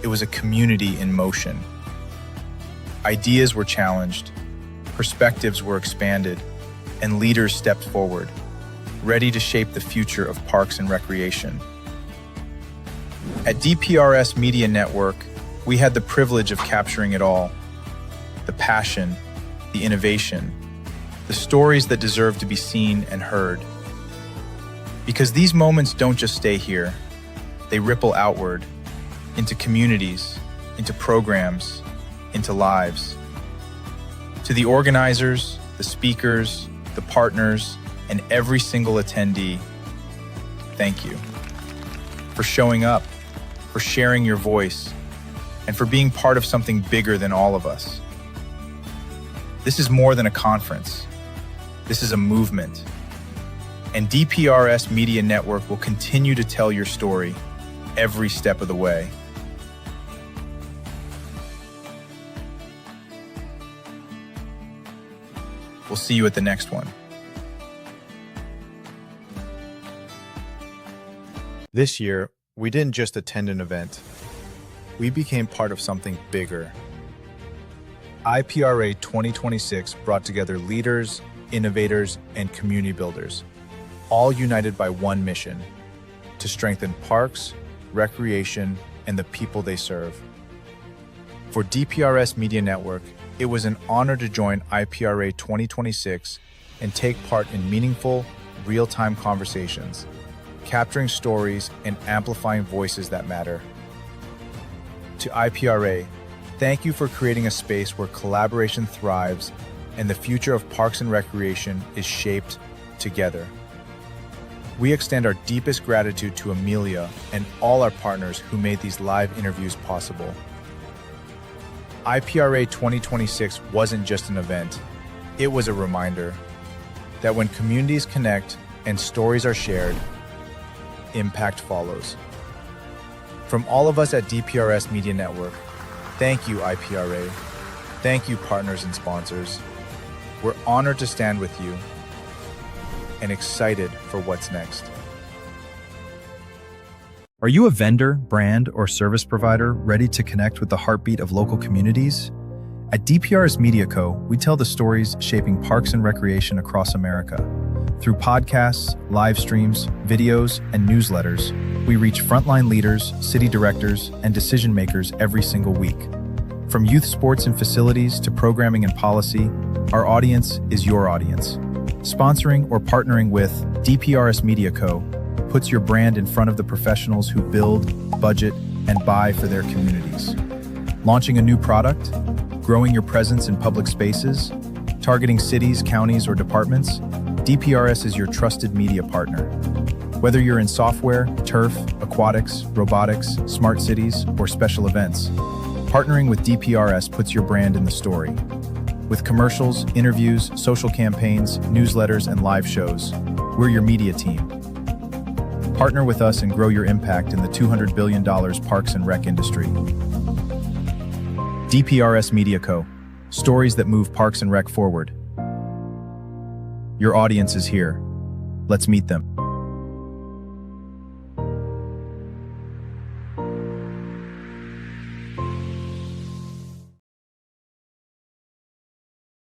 it was a community in motion. Ideas were challenged, perspectives were expanded, and leaders stepped forward, ready to shape the future of parks and recreation. At DPRS Media Network, we had the privilege of capturing it all. The passion, the innovation, the stories that deserve to be seen and heard. Because these moments don't just stay here, they ripple outward, into communities, into programs, into lives. To the organizers, the speakers, the partners, and every single attendee, thank you. For showing up, for sharing your voice, and for being part of something bigger than all of us. This is more than a conference. This is a movement. And DPRS Media Network will continue to tell your story every step of the way. We'll see you at the next one. This year, we didn't just attend an event. We became part of something bigger. IPRA 2026 brought together leaders, innovators, and community builders, all united by one mission: to strengthen parks, recreation, and the people they serve. For DPRS Media Network, it was an honor to join IPRA 2026 and take part in meaningful, real-time conversations, capturing stories and amplifying voices that matter. To IPRA, thank you for creating a space where collaboration thrives and the future of parks and recreation is shaped together. We extend our deepest gratitude to Amelia and all our partners who made these live interviews possible. IPRA 2026 wasn't just an event, it was a reminder that when communities connect and stories are shared, impact follows. From all of us at DPRS Media Network, thank you, IPRA. Thank you, partners and sponsors. We're honored to stand with you and excited for what's next. Are you a vendor, brand, or service provider ready to connect with the heartbeat of local communities? At DPRS Media Co., we tell the stories shaping parks and recreation across America. Through podcasts, live streams, videos, and newsletters, we reach frontline leaders, city directors, and decision makers every single week. From youth sports and facilities to programming and policy, our audience is your audience. Sponsoring or partnering with DPRS Media Co. puts your brand in front of the professionals who build, budget, and buy for their communities. Launching a new product, growing your presence in public spaces, targeting cities, counties, or departments, DPRS is your trusted media partner. Whether you're in software, turf, aquatics, robotics, smart cities, or special events, partnering with DPRS puts your brand in the story. With commercials, interviews, social campaigns, newsletters, and live shows, we're your media team. Partner with us and grow your impact in the $200 billion Parks and Rec industry. DPRS Media Co. Stories that move Parks and Rec forward. Your audience is here. Let's meet them.